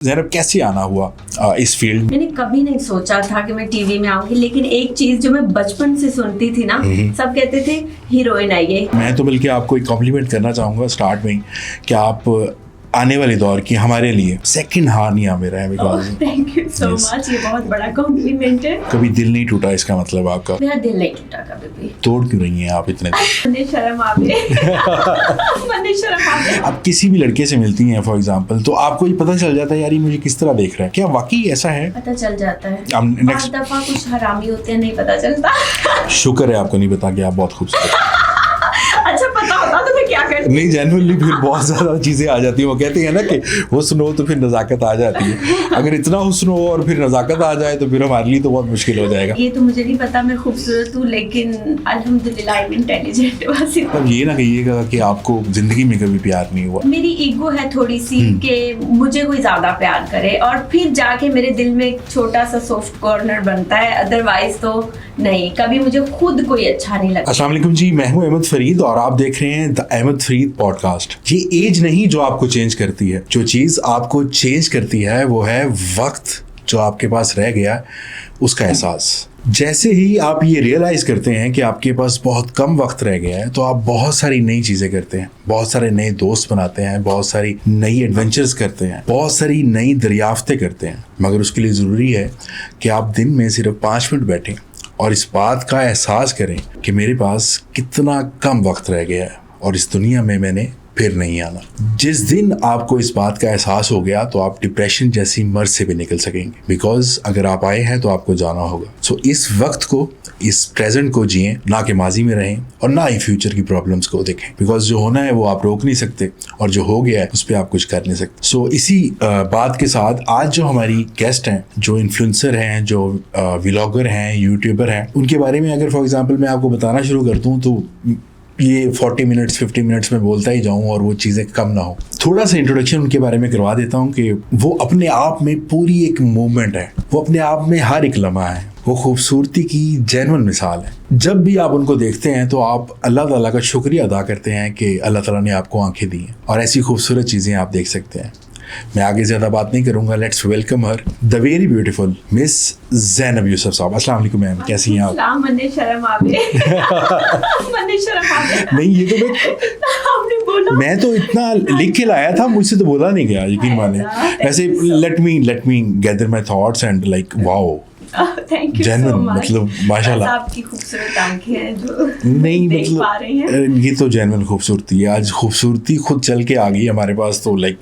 ज़ैनब कैसे आना हुआ इस फील्ड में? मैंने कभी नहीं सोचा था कि मैं टीवी में आऊंगी, लेकिन एक चीज जो मैं बचपन से सुनती थी ना, सब कहते थे हीरोइन आई है। मैं तो बल्कि आपको एक कॉम्प्लीमेंट करना चाहूँगा स्टार्ट में ही कि आप आने वाले दौर की हमारे लिए सेकंड हानिया मेरा है। Because thank you so much, ये बहुत बड़ा कॉम्प्लीमेंट है। कभी दिल नहीं टूटा इसका मतलब आपका? मेरा दिल नहीं टूटा कभी भी। तोड़ क्यों रही हैं आप इतने दिन? मने शर्म आ गई। मने शर्म आ गई। आप किसी भी लड़के से मिलती हैं फॉर एग्जांपल, तो आपको ये पता चल जाता है यार ये मुझे किस तरह देख रहा है, क्या वाकई ऐसा है? पता चल जाता है। नेक्स्ट दफा कुछ हरामी होते हैं, नहीं पता चलता। शुक्र है आपको नहीं पता कि आप बहुत खूबसूरत। अच्छा पता होता तो मैं क्या करती? नहीं, जेन्युइनली फिर बहुत ज़्यादा चीज़ें आ जाती हैं। वो कहते हैं ना कि हुस्न हो तो फिर नज़ाकत आ जाती है। अगर इतना हुस्न हो और फिर नज़ाकत आ जाए तो फिर हमारे लिए तो बहुत मुश्किल हो जाएगा। ये तो मुझे नहीं पता मैं खूबसूरत हूँ, लेकिन अल्हम्दुलिल्लाह आई एम इंटेलिजेंट। बस अब ये ना कहिएगा कि आपको ज़िंदगी में कभी प्यार नहीं हुआ। मेरी ईगो है थोड़ी सी कि मुझे कोई ज्यादा प्यार करे और फिर जाके मेरे दिल में एक छोटा सा सॉफ्ट कॉर्नर बनता है, अदरवाइज तो नहीं, कभी मुझे खुद कोई अच्छा नहीं लगता। अस्सलाम वालेकुम जी, मैं हूं अहमद फरीद और आप देख रहे हैं द अहमद फरीद पॉडकास्ट। ये एज नहीं जो आपको चेंज करती है, जो चीज़ आपको चेंज करती है वो है वक्त जो आपके पास रह गया उसका एहसास। जैसे ही आप ये रियलाइज़ करते हैं कि आपके पास बहुत कम वक्त रह गया है, तो आप बहुत सारी नई चीज़ें करते हैं, बहुत सारे नए दोस्त बनाते हैं, बहुत सारी नई एडवेंचर्स करते हैं, बहुत सारी नई दरियाफ्तें करते हैं। मगर उसके लिए ज़रूरी है कि आप दिन में सिर्फ 5 मिनट बैठें और इस बात का एहसास करें कि मेरे पास कितना कम वक्त रह गया है और इस दुनिया में मैंने फिर नहीं आना। जिस दिन आपको इस बात का एहसास हो गया तो आप डिप्रेशन जैसी मर्ज से भी निकल सकेंगे, बिकॉज अगर आप आए हैं तो आपको जाना होगा। सो इस वक्त को, इस प्रेजेंट को जिएं, ना कि माजी में रहें और ना ही फ्यूचर की प्रॉब्लम्स को देखें, बिकॉज जो होना है वो आप रोक नहीं सकते और जो हो गया है उस पर आप कुछ कर नहीं सकते। सो इसी बात के साथ आज जो हमारी गेस्ट हैं, जो इन्फ्लुएंसर हैं, जो व्लॉगर हैं, यूट्यूबर हैं, उनके बारे में अगर फॉर एग्जाम्पल मैं आपको बताना शुरू कर दूँ तो ये 40 मिनट्स 50 मिनट्स में बोलता ही जाऊं और वो चीज़ें कम ना हो। थोड़ा सा इंट्रोडक्शन उनके बारे में करवा देता हूं कि वो अपने आप में पूरी एक मूवमेंट है, वो अपने आप में हर एक लम्हा है, वो खूबसूरती की जेन्युइन मिसाल है। जब भी आप उनको देखते हैं तो आप अल्लाह ताला का शुक्रिया अदा करते हैं कि अल्लाह ताला ने आपको आंखें दी हैं और ऐसी खूबसूरत चीज़ें आप देख सकते हैं। मैं आगे ज़्यादा बात नहीं करूंगा, let's welcome her the very beautiful miss Zainab Yusuf साहब। अस्सलाम वालेकुम मैम, कैसी हैं आप? मने शर्म आ गई। मने शर्म आ गई। नहीं, ये तो आपने बोला, मैं तो इतना लिख के लाया था, मुझसे तो बोला नहीं गया, यकीन माने। ऐसे let me gather my thoughts and like wow, thank you genuine, so much. मतलब माशाल्लाह। आपकी खूबसूरत आंखें हैं जो नहीं देख पा रही हैं। मतलब ये तो जेन्युइन खूबसूरती है। आज खूबसूरती खुद चल के आ गई हमारे पास, तो like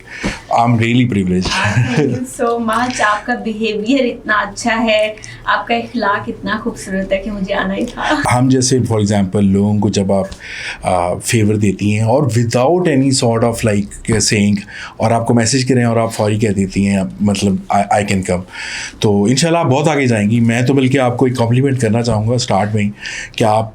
I am really privileged. Thank you so much. आपका बिहेवियर इतना अच्छा है, आपका इखलाक इतना खूबसूरत है कि मुझे आना ही था। हम जैसे फॉर एग्जांपल लोगों को जब आप फेवर देती हैं और without any sort of like saying, और आपको मैसेज करें और आप फौरी कह देती हैं मतलब आई कैन कम, तो इंशाल्लाह आप बहुत आगे जाएंगी। मैं तो बल्कि आपको एक कॉम्प्लीमेंट करना चाहूँगा स्टार्ट में ही कि आप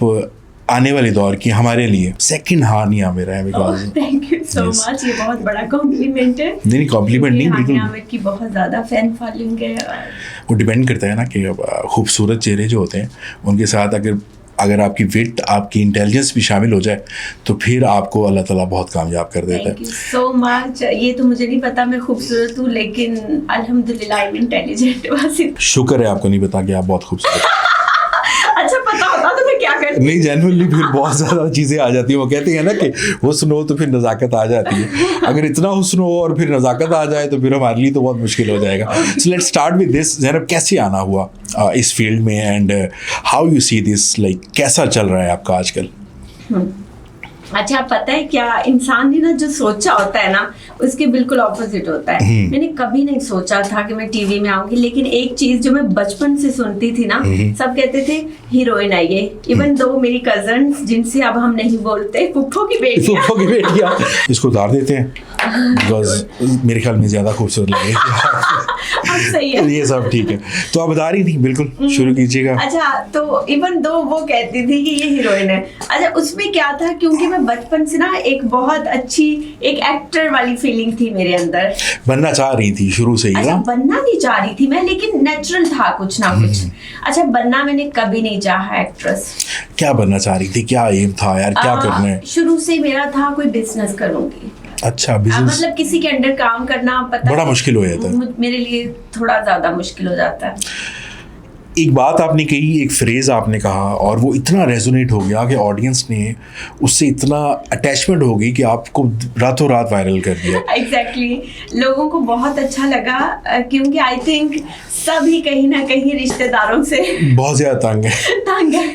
आने वाले दौर की हमारे लिए सेकंड हानिया मेरा है। Because thank you so much, ये बहुत बड़ा कॉम्प्लीमेंट है। नहीं, कॉम्प्लीमेंट नहीं, बिल्कुल हानिया की बहुत ज़्यादा फैन फॉलोइंग है। वो डिपेंड करता है ना कि खूबसूरत चेहरे जो होते हैं उनके साथ अगर आपकी विट, आपकी इंटेलिजेंस भी शामिल हो जाए तो फिर आपको अल्लाह ताला बहुत कामयाब कर देता है। Thank you so much. ये तो मुझे नहीं पता मैं खूबसूरत हूँ, लेकिन अल्हम्दुलिल्लाह आई एम इंटेलिजेंट। बस शुक्र है आपको नहीं पता कि आप बहुत खूबसूरत। अच्छा पता होता तो मैं क्या करती? नहीं, जेन्युइनली फिर बहुत ज़्यादा चीज़ें आ जाती हैं। वो कहते हैं ना कि हुस्न हो तो फिर नज़ाकत आ जाती है। अगर इतना हुस्न हो और फिर नज़ाकत आ जाए तो फिर हमारे लिए तो बहुत मुश्किल हो जाएगा। So let's start with this. Zainab कैसे आना हुआ इस फील्ड में and how you see this, like कैसा चल रहा है आपका आजकल? अच्छा, पता है क्या, इंसान ने ना जो सोचा होता है ना उसके बिल्कुल ऑपोजिट होता है। मैंने कभी नहीं सोचा था कि मैं टीवी में आऊंगी, लेकिन एक चीज जो मैं बचपन से सुनती थी ना, सब कहते थे हीरोइन आई है। इवन दो मेरी कजन्स, जिनसे अब हम नहीं बोलते, फुफ्फो की बेटियां, इसको उतार देते हैं बिकॉज मेरे ख्याल में ज़्यादा खूबसूरत लगे। अब सही है, ये सब ठीक है। तो आप बता रही थी, बिल्कुल शुरू कीजिएगा। अच्छा, तो इवन दो वो कहती थी कि ये हीरोइन है। अच्छा, उसमें क्या था, क्योंकि मैं बचपन से ना एक बहुत अच्छी एक एक्टर वाली फीलिंग थी मेरे अंदर। बनना चाह रही थी शुरू से ही? अच्छा, बनना नहीं चाह रही थी मैं, लेकिन नेचुरल था कुछ ना कुछ। अच्छा, बनना मैंने कभी नहीं चाहा एक्ट्रेस। क्या बनना चाह रही थी, क्या एम था यार, क्या करना है? शुरू से मेरा था कोई बिजनेस करूंगी। अच्छा, बिजनेस मतलब किसी के अंडर काम करना पता बड़ा मुश्किल हो जाता है। मेरे लिए थोड़ा ज्यादा मुश्किल हो जाता है। एक बात आपने कही, एक फ्रेज आपने कहा और वो इतना रेजोनेट हो गया कि ऑडियंस ने उससे इतना अटैचमेंट हो गई कि आपको रातों रात वायरल कर दिया। एग्जैक्टली लोगों को बहुत अच्छा लगा क्योंकि आई थिंक सभी कहीं ना कहीं रिश्तेदारों से बहुत ज्यादा तंग है।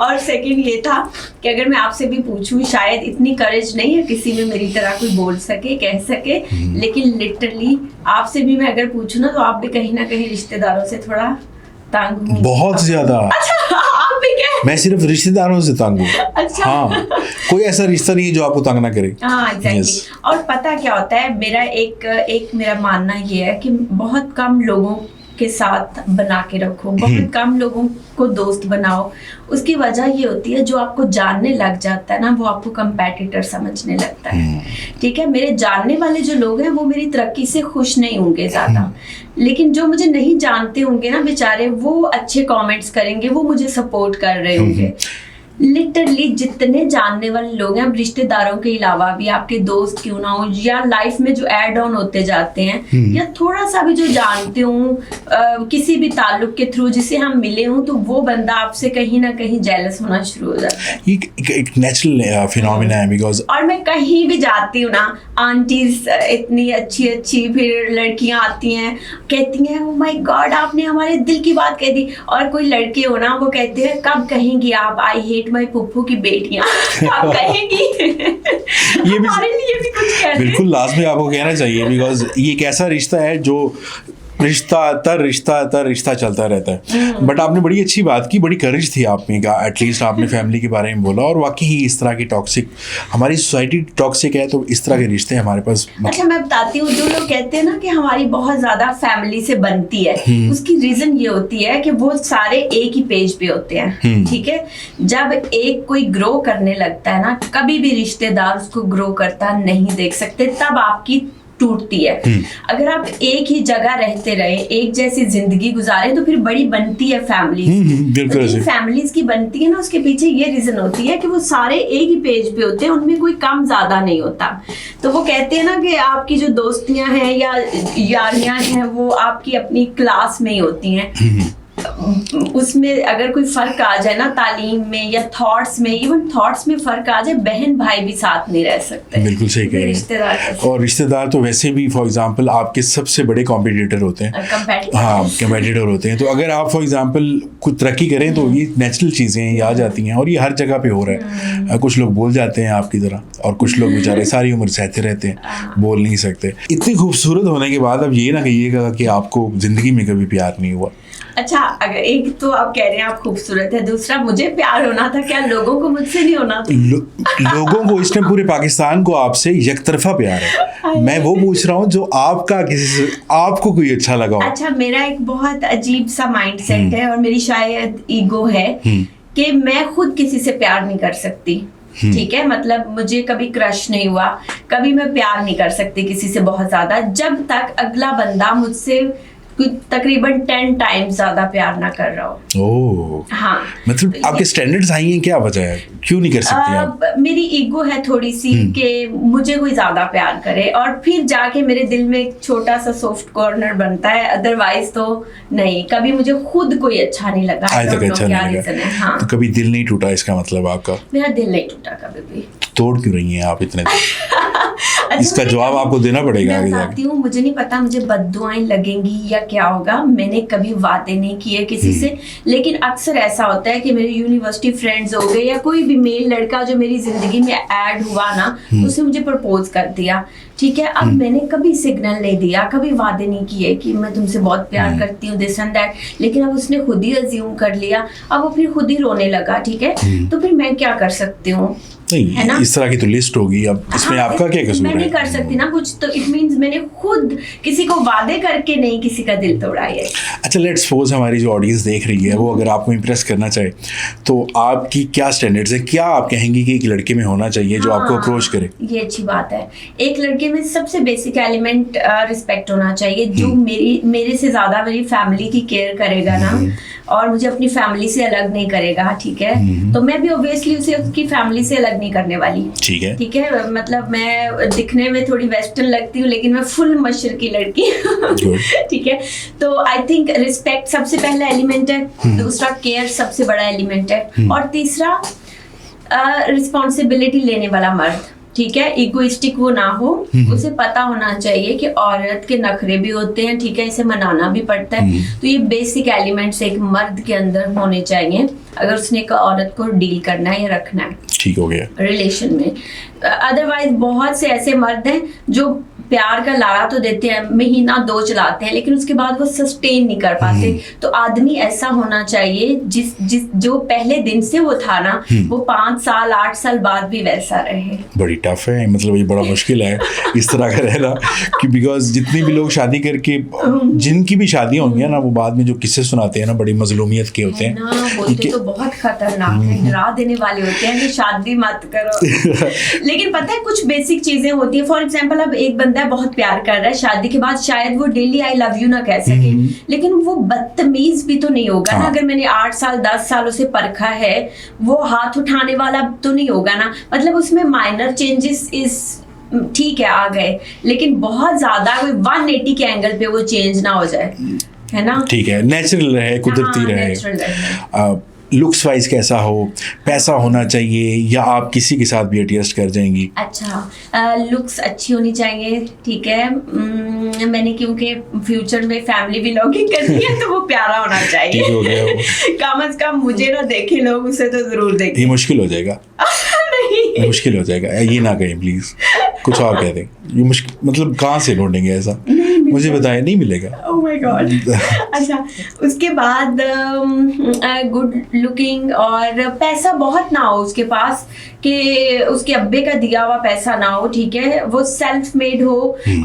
और सेकंड ये था कि अगर मैं आपसे भी पूछूं, शायद इतनी करेज नहीं है किसी में मेरी तरह कोई बोल सके, कह सके, लेकिन लिटरली आपसे भी मैं अगर पूछूं ना तो आप भी कहीं ना कहीं रिश्तेदारों से थोड़ा तंग हूँ। बहुत ज्यादा। अच्छा, आप भी क्या? मैं सिर्फ रिश्तेदारों से तंग हूँ। अच्छा। हाँ, कोई ऐसा रिश्ता नहीं है जो आपको तंग ना करे। हाँ, एग्जैक्टली। और पता क्या होता है, मेरा एक मेरा मानना ये है कि बहुत कम लोगों के साथ बना के रखो, बहुत कम लोगों को दोस्त बनाओ। उसकी वजह ये होती है, जो आपको जानने लग जाता है ना, वो आपको कंपेटिटर समझने लगता है। ठीक है, मेरे जानने वाले जो लोग हैं वो मेरी तरक्की से खुश नहीं होंगे ज्यादा, लेकिन जो मुझे नहीं जानते होंगे ना बेचारे, वो अच्छे कमेंट्स करेंगे, वो मुझे सपोर्ट कर रहे होंगे। लिटरली जितने जानने वाले लोग हैं, अब रिश्तेदारों के अलावा भी आपके दोस्त क्यों ना हो, या लाइफ में जो ऐड ऑन होते जाते हैं, या थोड़ा सा भी जो जानते हो किसी भी ताल्लुक के थ्रू जिसे हम मिले हों, तो वो बंदा आपसे कहीं ना कहीं जेलस होना शुरू हो जाता है। एक नेचुरल फिनोमेना है बिकॉज। और मैं कहीं भी जाती हूँ ना, आंटीज इतनी अच्छी अच्छी, फिर लड़कियां आती हैं कहती हैं ओह माय गॉड आपने हमारे दिल की बात कह दी, और कोई लड़के हो ना वो कहते हैं कब कहेंगी आप आई हेट माय पुप्पू की बेटियां, कब कहेंगी? ये भी हमारे लिए भी कुछ कहते हैं। बिल्कुल लास्ट में आपको कहना चाहिए बिकॉज ये एक ऐसा रिश्ता है जो रिश्ता चलता रहता है। बट आपने बड़ी अच्छी बात की, बड़ी करेज थी आप में का, एटलीस्ट आपने फैमिली के बारे में बोला। और वाकई ही इस तरह की टॉक्सिक, हमारी सोसाइटी टॉक्सिक है, तो इस तरह के रिश्ते हमारे पास अच्छा, मैं बताती हूँ, जो लोग कहते हैं ना कि हमारी बहुत ज्यादा फैमिली से बनती है, उसकी रीजन ये होती है कि वो सारे एक ही पेज पे होते हैं। ठीक है, जब एक कोई ग्रो करने लगता है ना, कभी भी रिश्तेदार उसको ग्रो करता नहीं देख सकते, तब आपकी टूटती है। अगर आप एक ही जगह रहते रहे, एक जैसी जिंदगी गुजारे, तो फिर बड़ी बनती है फैमिली। फैमिलीज की बनती है ना, उसके पीछे ये रीजन होती है कि वो सारे एक ही पेज पे होते हैं, उनमें कोई कम ज्यादा नहीं होता। तो वो कहते हैं ना कि आपकी जो दोस्तियां हैं या यारियां हैं, वो आपकी अपनी क्लास में ही होती हैं। उसमें अगर कोई फर्क आ जाए ना, तालीम में या थॉट्स में, इवन थॉट्स में फर्क आ जाए, बहन भाई भी साथ नहीं रह सकते। बिल्कुल सही कह रहे हैं। और रिश्तेदार तो वैसे भी फॉर एग्जांपल आपके सबसे बड़े कॉम्पिटिटर होते हैं। हाँ, कंपेटिटर होते हैं। तो अगर आप फॉर एग्जांपल कुछ तरक्की करें तो ये नेचुरल चीज़ें ये आ जाती हैं, और ये हर जगह पे हो रहा है। कुछ लोग बोल जाते हैं आपकी तरह, और कुछ लोग बेचारे सारी उम्र सहते रहते हैं, बोल नहीं सकते। इतनी खूबसूरत होने के बाद अब ये ना कहिएगा कि आपको जिंदगी में कभी प्यार नहीं हुआ। अच्छा, अगर एक तो आप कह रहे हैं आप खूबसूरत है, दूसरा मुझे प्यार होना था, क्या लोगों को मुझसे नहीं होना था? लोगों को, इसमें पूरे पाकिस्तान को आपसे यकतरफा प्यार है। मैं वो पूछ रहा हूँ जो आपका किसी से आपको कोई अच्छा लगा हो। अच्छा, मेरा एक बहुत अजीब सा माइंडसेट है, और मेरी शायद ईगो है कि मैं खुद किसी से प्यार नहीं कर सकती। ठीक है, मतलब मुझे कभी क्रश नहीं हुआ, कभी मैं प्यार नहीं कर सकती किसी से बहुत ज्यादा, जब तक अगला बंदा मुझसे तकरीबन 10 टाइम्स ज्यादा प्यार ना कर रहा हो। ओह, हाँ, मतलब आपके स्टैंडर्ड्स हाई हैं, क्या वजह है, क्यों नहीं कर सकती आप? मेरी ईगो है थोड़ी सी कि मुझे कोई ज्यादा प्यार करे, और फिर जाके मेरे दिल में एक छोटा सा सॉफ्ट कॉर्नर बनता है, अदरवाइज तो नहीं। कभी मुझे खुद कोई अच्छा नहीं लगा, आज तक अच्छा नहीं लगा। हाँ। तो कभी दिल नहीं टूटा, इसका मतलब आपका? मेरा दिल नहीं टूटा कभी भी। तोड़ क्यों रही हैं आप इतने इसका जवाब आपको देना पड़ेगा आगे जाके। मुझे नहीं पता मुझे बद्दुआएं लगेंगी या क्या होगा, मैंने कभी वादे नहीं किए किसी से, लेकिन अक्सर ऐसा होता है कि मेरे यूनिवर्सिटी फ्रेंड्स हो गए, या कोई भी मेल लड़का जो मेरी जिंदगी में ऐड हुआ ना, उसने मुझे प्रपोज कर दिया। ठीक है, अब मैंने कभी सिग्नल नहीं दिया, कभी वादे नहीं किए कि मैं तुमसे बहुत प्यार करती हूँ, दिस एंड दैट, लेकिन अब उसने खुद ही अज्यूम कर लिया, अब वो फिर खुद ही रोने लगा। ठीक है, तो फिर मैं क्या कर सकती हूँ? नहीं, इस तरह की तो लिस्ट होगी, अब इसमें आपका क्या कसूर है? मैं नहीं कर सकती ना कुछ, तो इट मींस मैंने खुद किसी को वादे करके नहीं किसी का दिल तोड़ा है। अच्छा, लेट्स सपोज हमारी जो ऑडियंस देख रही है वो अगर आपको इम्प्रेस करना चाहे, तो आपकी क्या स्टैंडर्ड्स है, क्या आप कहेंगी कि एक लड़के में होना चाहिए जो आपको अप्रोच करे? ये अच्छी बात है। एक लड़के में सबसे बेसिक एलिमेंट रिस्पेक्ट होना चाहिए, जो मेरे से ज्यादा मेरी फैमिली की केयर करेगा ना, और मुझे अपनी फैमिली से अलग नहीं करेगा। ठीक है, तो मैं भी ऑब्वियसली उसे उसकी फैमिली से अलग अलग नहीं करने वाली। ठीक है, ठीक है, मतलब मैं दिखने में थोड़ी वेस्टर्न लगती हूँ लेकिन मैं फुल मशरकी लड़की हूँ। ठीक है, तो आई थिंक रिस्पेक्ट सबसे पहला एलिमेंट है, दूसरा केयर सबसे बड़ा एलिमेंट है, और तीसरा रिस्पॉन्सिबिलिटी लेने वाला मर्द। ठीक है, इगोइस्टिक वो ना हो, उसे पता होना चाहिए कि औरत के नखरे भी होते हैं, ठीक है, इसे मनाना भी पड़ता है। तो ये बेसिक एलिमेंट्स एक मर्द के अंदर होने चाहिए अगर उसने एक औरत को डील करना है या रखना है, ठीक हो गया, रिलेशन में। अदरवाइज बहुत से ऐसे मर्द हैं जो प्यार का लाड़ा तो देते हैं, महीना 2 चलाते हैं, लेकिन उसके बाद वो सस्टेन नहीं कर पाते। तो आदमी ऐसा होना चाहिए जो पहले दिन से वो था ना, वो 5 साल 8 साल बाद भी वैसा रहे। बड़ी टफ है, मतलब ये बड़ा मुश्किल है इस तरह का रहना, कि बिकॉज जितने भी लोग शादी करके, जिनकी भी शादियां होंगी ना, वो बाद में जो किस्से सुनाते हैं ना, बड़ी मजलूमियत के होते हैं ना, होते तो बहुत खतरनाक है, डरा देने वाले होते हैं कि शादी मत करो। लेकिन पता है कुछ बेसिक चीजें होती है। फॉर एग्जाम्पल, अब एक बंदा बहुत प्यार कर रहा है, शादी के बाद शायद वो डेली आई लव यू ना कह सके, लेकिन वो बदतमीज भी तो नहीं होगा ना। अगर मैंने 8 साल 10 साल उसे परखा है, वो हाथ उठाने वाला तो नहीं होगा ना। मतलब उसमें माइनर चेंजेस इस ठीक है आ गए, लेकिन बहुत ज्यादा 180 के एंगल पे वो चेंज ना हो जाए, है ना। ठीक है, नेचुरल रहे, कुदरती रहे। लुक्स वाइज कैसा हो, पैसा होना चाहिए, या आप किसी के साथ भी एडजस्ट कर जाएंगी? अच्छा, लुक्स अच्छी होनी चाहिए, ठीक है। मैंने क्योंकि फ्यूचर में फैमिली व्लॉगिंग करनी है तो वो प्यारा होना चाहिए। हो गया कम से कम मुझे ना देखे लोग, उसे तो जरूर देखें। ये मुश्किल हो जाएगा। नहीं, मुश्किल हो जाएगा, ये ना कहें प्लीज, कुछ और कह दें। ये मुश्किल मतलब कहाँ से ढूंढेंगे ऐसा, मुझे बताएं, नहीं मिलेगा। ओह माय गॉड। अच्छा, उसके बाद गुड लुकिंग और पैसा बहुत ना हो उसके पास, कि उसके अब्बे का दिया हुआ पैसा ना हो, ठीक है, वो सेल्फ मेड हो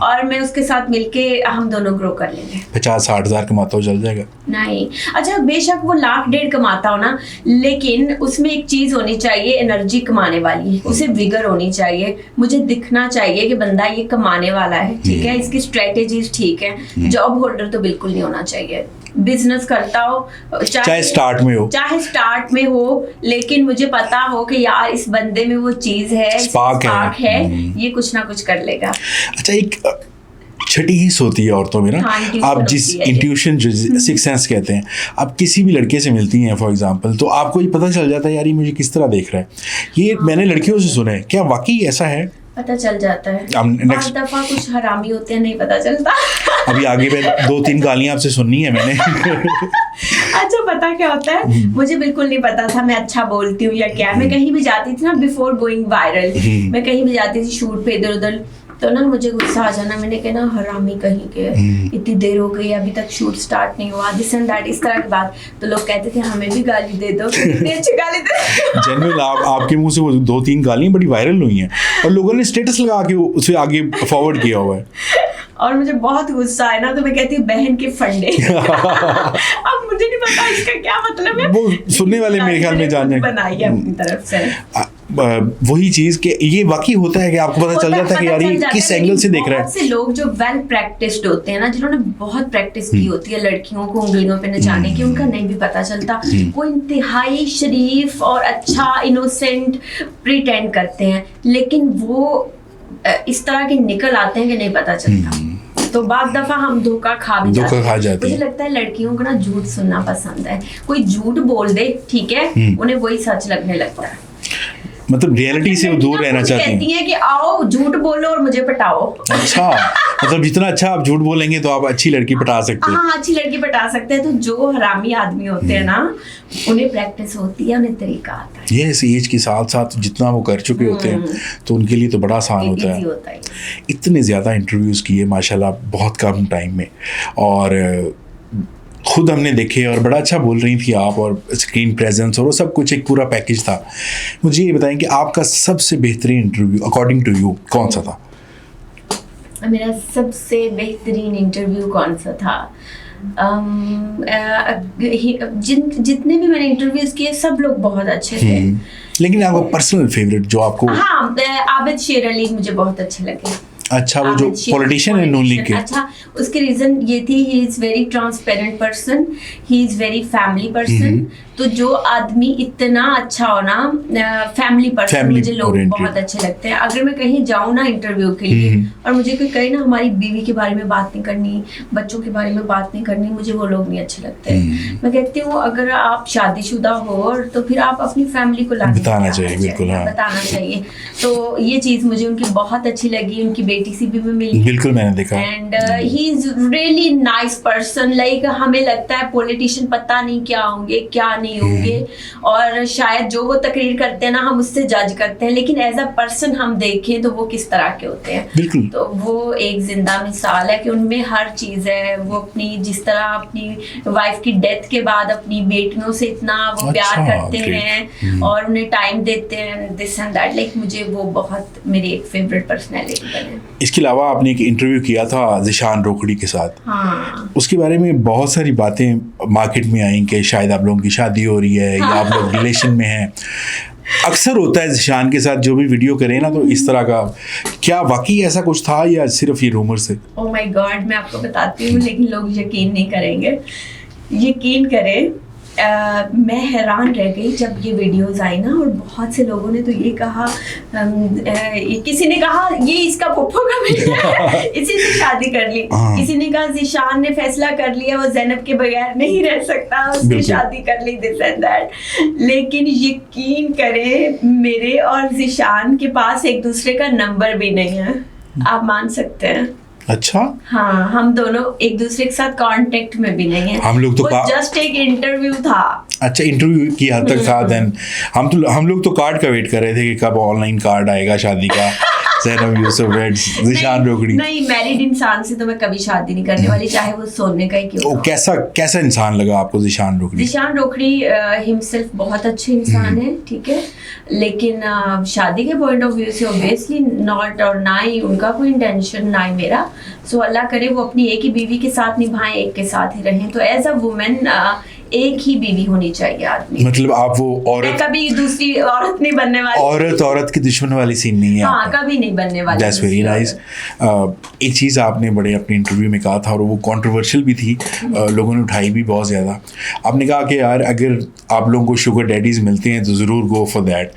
और मैं उसके साथ मिलके हम दोनों ग्रो कर लेंगे। 50-60 हज़ार कमाता हो चल जाएगा? नहीं, अच्छा बेशक वो 1,00,000-1,500,000 कमाता हो ना, लेकिन उसमें एक चीज होनी चाहिए, एनर्जी कमाने वाली, उसे विगर होनी चाहिए। मुझे दिखना चाहिए कि बंदा ये कमाने वाला है, ठीक है, इसकी स्ट्रेटेजीज ठीक है। जॉब होल्डर तो बिल्कुल नहीं होना चाहिए। बिजनेस करता हो, चाहे स्टार्ट में हो, लेकिन मुझे पता हो कि यार इस बंदे में वो चीज है, स्पार्क है, ये कुछ ना कुछ कर लेगा। अच्छा, एक छठी हिस्स होती है औरतों में ना, आप जिस इंट्यूशन, जो सिक्स सेंस कहते हैं, आप किसी भी लड़के से मिलती हैं फॉर एग्जांपल, तो आपको ये पता चल जाता है यार ये मुझे किस तरह देख रहा है। ये मैंने लड़कियों से सुना है, क्या वाकई ऐसा है? पता चल जाता है। बहुत दफा कुछ हरामी होते हैं, नहीं पता चलता। अभी आगे में 2-3 गालियां आपसे सुननी है मैंने। अच्छा, पता क्या होता है, मुझे बिल्कुल नहीं पता था मैं अच्छा बोलती हूँ या क्या। मैं कहीं भी जाती थी ना, बिफोर गोइंग वायरल, मैं कहीं भी जाती थी शूट पे इधर उधर, तो ना मुझे गुस्सा आ जाना। मैंने कहा ना, हरामी कहीं के, इतनी देर हो गई अभी तक शूट स्टार्ट नहीं हुआ, दिस एंड दैट, इस तरह की बात। तो लोग कहते थे हमें भी गाली दे दो, इतनी अच्छी गाली दे। जनरल आपके मुंह से वो 2-3 गालियां बड़ी वायरल हुई हैं और लोगों ने स्टेटस लगा के उसे आगे फॉरवर्ड किया हुआ है। और मुझे बहुत गुस्सा है ना, तो मैं कहती हूँ बहन के फंडे। अब मुझे नहीं पता इसका क्या मतलब है, वो सुनने वाले मेरे ख्याल में जाने बनाई है अपनी तरफ से। वही चीज के ये वाकई होता है कि आपको पता चल जाता है कि यार ये किस एंगल से देख रहा है। बहुत से लोग जो वेल प्रैक्टिस्ड होते हैं ना, जिन्होंने बहुत प्रैक्टिस की होती है लड़कियों को उंगलियों पे नचाने की, उनका नहीं भी पता चलता। वो इंतहाई शरीफ और अच्छा इनोसेंट प्रिटेंड करते हैं, लेकिन वो इस तरह के निकल आते हैं कि नहीं पता चलता। तो बाद दफा हम धोखा खा जाते हैं। मुझे लगता है लड़कियों को ना झूठ सुनना पसंद है। कोई झूठ बोल दे, ठीक है, उन्हें वही सच लगने लगता है। मतलब रियलिटी से वो दूर रहना चाहती हैं। कहती है कि आओ झूठ बोलो और मुझे पटाओ। अच्छा, मतलब जितना अच्छा आप झूठ बोलेंगे तो आप अच्छी लड़की पटा सकते हैं। हाँ, अच्छी लड़की पटा सकते हैं। तो जो हरामी आदमी होते हैं ना, उन्हें प्रैक्टिस होती है, उन्हें तरीका आता है। ये इस एज के साथ साथ जितना वो कर चुके होते हैं, तो उनके लिए तो बड़ा आसान होता है। इतने ज़्यादा इंटरव्यूज़ किए माशाल्लाह बहुत कम टाइम में, और खुद हमने देखे, और बड़ा अच्छा बोल रही थी आप, और स्क्रीन प्रेजेंस और वो सब कुछ एक पूरा पैकेज था। मुझे ये बताएं कि आपका सबसे बेहतरीन इंटरव्यू अकॉर्डिंग टू यू कौन सा था? मेरा सबसे बेहतरीन इंटरव्यू कौन सा था? जितने भी मैंने इंटरव्यूज किए सब लोग बहुत अच्छे थे, लेकिन आपको पर्सनल फेवरेट जो आपको? हाँ, आबिद शेर अली मुझे बहुत अच्छे लगे। अच्छा, वो जो पॉलिटिशियन है नून लीग के। अच्छा, उसकी रीजन ये थी, ही is very transparent person, he is very family person. तो जो आदमी इतना अच्छा हो ना, फैमिली पर्सन, मुझे लोग बहुत अच्छे लगते हैं। अगर मैं कहीं जाऊँ ना इंटरव्यू के लिए और मुझे कोई कहे ना हमारी बीवी के बारे में बात नहीं करनी, बच्चों के बारे में बात नहीं करनी, मुझे वो लोग नहीं अच्छे लगते। मैं कहती हूँ अगर आप शादीशुदा हो तो फिर आप अपनी फैमिली को बताना चाहिए, बिल्कुल बताना चाहिए। तो ये चीज मुझे उनकी बहुत अच्छी लगी। उनकी बेटी से भी मैं मिली, बिल्कुल मैंने देखा। And he is really nice person. Like हमें लगता है पॉलिटिशियन पता नहीं क्या होंगे क्या नहीं होंगे, और शायद जो वो तकरीर करते हैं ना हम उससे जज करते हैं, लेकिन एज अ पर्सन हम देखें तो वो किस तरह के होते हैं। तो वो एक जिंदा मिसाल है कि उनमें हर चीज है। वो अपनी जिस तरह अपनी वाइफ की डेथ के बाद अपनी बेटियों से इतना वो प्यार करते हैं और उन्हें टाइम देते हैं, दिस एंड दैट। लाइक मुझे वो बहुत मेरी एक फेवरेट पर्सनैलिटी बने। इसके अलावा आपने एक इंटरव्यू किया था ज़ीशान रोकड़ी के साथ। हाँ। उसके बारे में बहुत सारी बातें मार्केट में आई कि शायद आप लोगों की शादी हो रही है या आप लोग रिलेशन में हैं। अक्सर होता है ज़ीशान के साथ जो भी वीडियो करें ना तो इस तरह का, क्या वाकई ऐसा कुछ था या सिर्फ ये रूमर से? ओह माय गॉड, मैं आपको बताती हूँ लेकिन लोग यकीन नहीं करेंगे। यकीन करें, मैं हैरान रह गई जब ये वीडियोस आई ना, और बहुत से लोगों ने तो ये कहा, किसी ने कहा ये इसका पुप्पो का बेटा है, इसी से शादी कर ली। किसी ने कहा ज़ीशान ने फैसला कर लिया वो ज़ैनब के बगैर नहीं रह सकता, उससे शादी कर ली, दिस एंड दैट। लेकिन यकीन करें मेरे और ज़ीशान के पास एक दूसरे का नंबर भी नहीं है, आप मान सकते हैं। अच्छा, हाँ, हम दोनों एक दूसरे के साथ कांटेक्ट में भी नहीं है। हम लोग तो जस्ट एक इंटरव्यू था। अच्छा, इंटरव्यू की हद तक था। देन हम लोग तो कार्ड का वेट कर रहे थे कि कब ऑनलाइन कार्ड आएगा शादी का। ज़ैनब यूसुफ वेड्स ज़ीशान रोकड़ी। नहीं, मैरिड इंसान से तो मैं कभी शादी नहीं करने वाली, चाहे वो सोने का ही क्यों हो। कैसा इंसान लगा आपको ज़ीशान रोकड़ी? ज़ीशान रोकड़ी हिमसेल्फ बहुत अच्छे इंसान है, ठीक है, लेकिन शादी के पॉइंट ऑफ व्यू से ऑब्वियसली नॉट, और ना ही उनका कोई इंटेंशन ना ही मेरा। सो अल्लाह करे वो अपनी एक ही बीवी के साथ निभाएं, एक के साथ ही रहें। तो एज अ वुमेन एक ही बीवी होनी चाहिए आदमी। मतलब आप वो औरत, कभी दूसरी औरत नहीं बनने वाली, औरत की दुश्मन वाली सीन नहीं है। हाँ, कभी नहीं बनने वाली। That's very nice. एक चीज़ आपने बड़े अपने इंटरव्यू में कहा था और वो कंट्रोवर्शियल भी थी, लोगों ने उठाई भी बहुत ज़्यादा। आपने कहा कि यार अगर आप लोगों को शुगर डैडीज मिलते हैं तो ज़रूर गो फॉर दैट।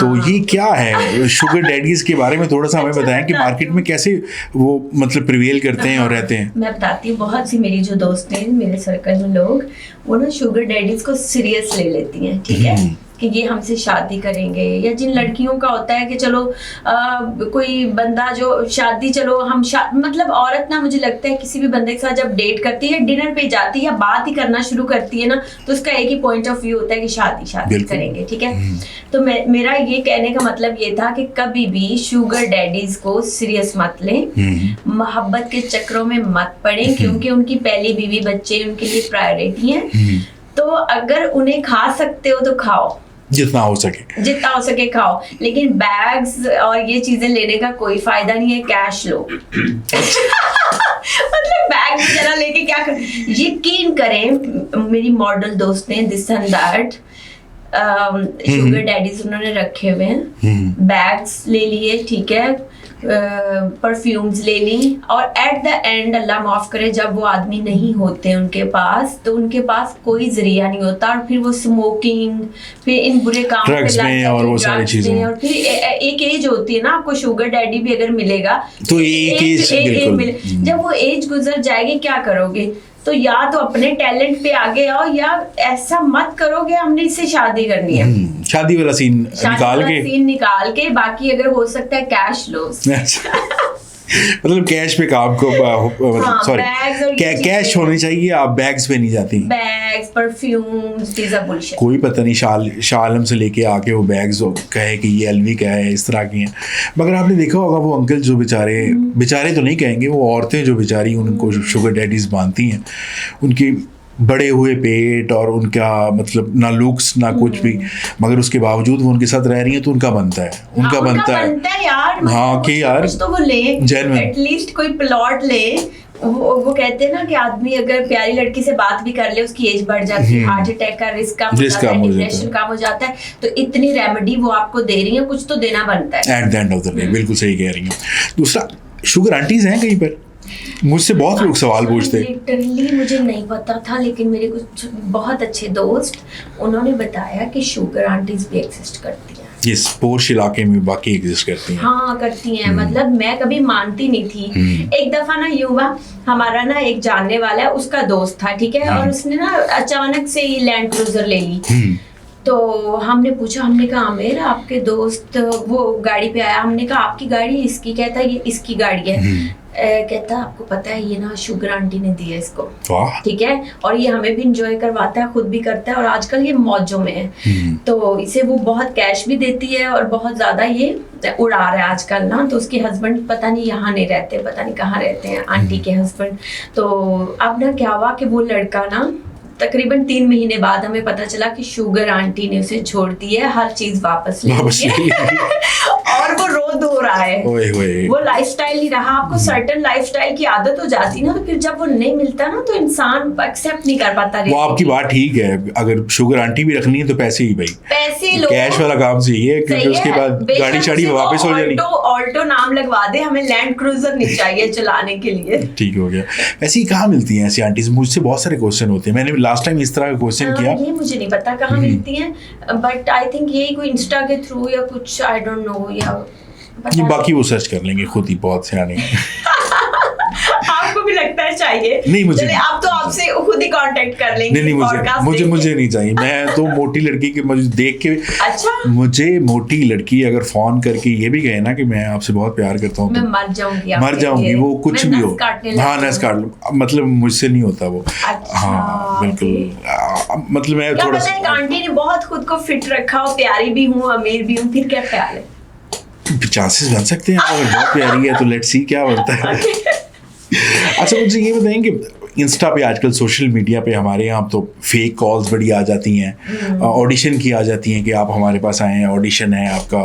तो ये क्या है शुगर डैडीज के बारे में थोड़ा सा हमें बताएं कि मार्केट में कैसे वो मतलब प्रिवेल करते हैं और रहते हैं। मैं बताती हूँ, बहुत सी मेरी जो दोस्त हैं, मेरे सर्कल में लोग, वो ना शुगर डैडीज को सीरियस ले लेती हैं, ठीक है, कि ये हमसे शादी करेंगे। या जिन लड़कियों का होता है कि चलो कोई बंदा जो शादी, चलो हम मतलब औरत ना, मुझे लगता है किसी भी बंदे के साथ जब डेट करती है, डिनर पे जाती है या बात ही करना शुरू करती है ना, तो उसका एक ही पॉइंट ऑफ व्यू होता है कि शादी करेंगे, ठीक है। तो मेरा ये कहने का मतलब ये था कि कभी भी शुगर डैडीज को सीरियस मत लें, मोहब्बत के चक्रों में मत पड़े, क्योंकि उनकी पहली बीवी बच्चे उनके लिए प्रायोरिटी है। तो अगर उन्हें खा सकते हो तो खाओ, जितना हो सके खाओ, लेकिन बैग्स और ये चीजें लेने का कोई फायदा नहीं है, कैश लो। मतलब बैग जरा लेके क्या कर, यकीन करें मेरी मॉडल दोस्त ने this and that sugar daddies उन्होंने रखे हुए हैं, बैग्स ले लिए, ठीक है, परफ्यूम्स ले ली, और एट द एंड अल्लाह माफ करे जब वो आदमी नहीं होते उनके पास, तो उनके पास कोई जरिया नहीं होता, और फिर वो स्मोकिंग, फिर इन बुरे कामों पे लग जाते, और वो सारी चीजें, और फिर एक एज होती है ना, आपको शुगर डैडी भी अगर मिलेगा तो एक एज जब वो एज गुजर जाएगी क्या करोगे? तो या तो अपने टैलेंट पे आगे आओ, या ऐसा मत करो कि हमने इससे शादी करनी है, शादी वाला सीन निकाल के बाकी अगर हो सकता है कैश लो। मतलब कैश पे काम को, सॉरी, कैश होनी चाहिए, आप बैग्स पे नहीं जाती। Bags, perfumes, bullshit. कोई पता नहीं शाह आलम से लेके आके वो बैग्स कहे कि ये एलवी का है, इस तरह की हैं। मगर आपने देखा होगा वो अंकल जो बेचारे तो नहीं कहेंगे, वो औरतें जो बेचारी उनको शुगर डैडीज मानती हैं, उनकी बड़े हुए पेट और उनका मतलब ना लुक्स ना कुछ भी, मगर उसके बावजूद वो उनके साथ रह रही हैं तो उनका बनता है, उनका बनता है यार। हाँ कि यार तो वो ले, एटलीस्ट कोई प्लॉट ले। वो कहते हैं ना कि आदमी अगर प्यारी लड़की से बात भी कर ले, उसकी एज बढ़ जाती है, हार्ट अटैक का रिस्क कम हो जाता है, डिप्रेशन कम हो जाता है, तो इतनी रेमेडी वो आपको दे रही है, कुछ तो देना बनता है at the end of the day. बिल्कुल सही कह रही हैं। दूसरा शुगर आंटीज हैं कहीं पर? मुझसे बहुत लोग सवाल पूछते हैं। लिटरली मुझे नहीं पता था, लेकिन मेरे कुछ बहुत अच्छे दोस्त उन्होंने बताया कि शुगर आंटीज भी एग्जिस्ट करती हैं। यस, पोर्श इलाके में बाकी एग्जिस्ट करती हैं। हाँ करती हैं, मतलब मैं कभी मानती नहीं थी। एक दफा ना युवा हमारा ना एक जानने वाला है, उसका दोस्त था, ठीक है, और उसने ना अचानक से ही लैंड क्रूजर ले ली। तो हमने पूछा, हमने कहा आमिर आपके दोस्त वो गाड़ी पे आया, हमने कहा आपकी गाड़ी? इसकी। कहता है ये इसकी गाड़ी है। कहता आपको पता है ये ना शुगर आंटी ने दी है इसको, ठीक है, और ये हमें भी इंजॉय करवाता है, खुद भी करता है, और आजकल ये मौजों में है। तो इसे वो बहुत कैश भी देती है और बहुत ज्यादा ये उड़ा रहा है आजकल ना। तो उसके हस्बैंड पता नहीं यहाँ नहीं रहते, पता नहीं कहाँ रहते हैं आंटी के हस्बैंड। तो अब ना क्या हुआ कि वो लड़का ना तकरीबन 3 महीने बाद हमें पता चला कि शुगर आंटी ने उसे छोड़ दी है, हर चीज वापस ले ली और वो रो धो रहा है। वो लाइफस्टाइल नहीं रहा। आपको सर्टेन लाइफस्टाइल की आदत हो जाती ना, तो फिर जब वो नहीं मिलता ना तो इंसान एक्सेप्ट नहीं कर पाता। वो आपकी बात ठीक है, अगर शुगर आंटी भी रखनी है तो पैसे ही, भाई पैसे लो, कैश वाला काम चाहिए, क्योंकि उसके बाद गाड़ी शाड़ी वापस हो जाएगी। ऑल्टो नाम लगवा दे, हमें लैंड क्रूजर नहीं चाहिए चलाने के लिए। ठीक हो गया। ऐसी कहाँ मिलती हैं ऐसी आंटीज? मुझसे बहुत सारे क्वेश्चन होते हैं, मैंने लास्ट टाइम इस तरह का क्वेश्चन किया। ये मुझे नहीं पता कहाँ मिलती हैं, बट आई थिंक यही कोई इंस्टा के थ्रू या कुछ, आई डोंट नो, या ये बाकी वो सर्च कर लेंगे खुद ही, बहुत सियाने। आपको भी लगता है चाहिए? नहीं मुझे नहीं। आप तो आपसे खुद ही कांटेक्ट कर लेंगे। नहीं मुझे नहीं चाहिए। मैं तो मोटी लड़की के मुझे देख के, अच्छा मुझे मोटी लड़की अगर फोन करके ये भी कहे ना कि मैं आपसे बहुत प्यार करता हूँ, मैं मर जाऊंगी, वो कुछ भी हो। हाँ नस काट लो, मतलब मुझसे नहीं होता वो। हाँ बिल्कुल, मतलब मैं थोड़ा सा, आंटी ने बहुत खुद को फिट रखा हो, प्यारी भी हूँ, अमीर भी हूँ, फिर क्या ख्याल है? चांसेस बन सकते हैं, अगर बहुत प्यारी है तो लेट्स सी क्या बनता है। अच्छा मुझे ये बताएं कि इंस्टा पे आजकल सोशल मीडिया पे हमारे यहाँ तो फेक कॉल्स बड़ी आ जाती हैं, ऑडिशन की आ जाती हैं कि आप हमारे पास आए हैं, ऑडिशन है आपका,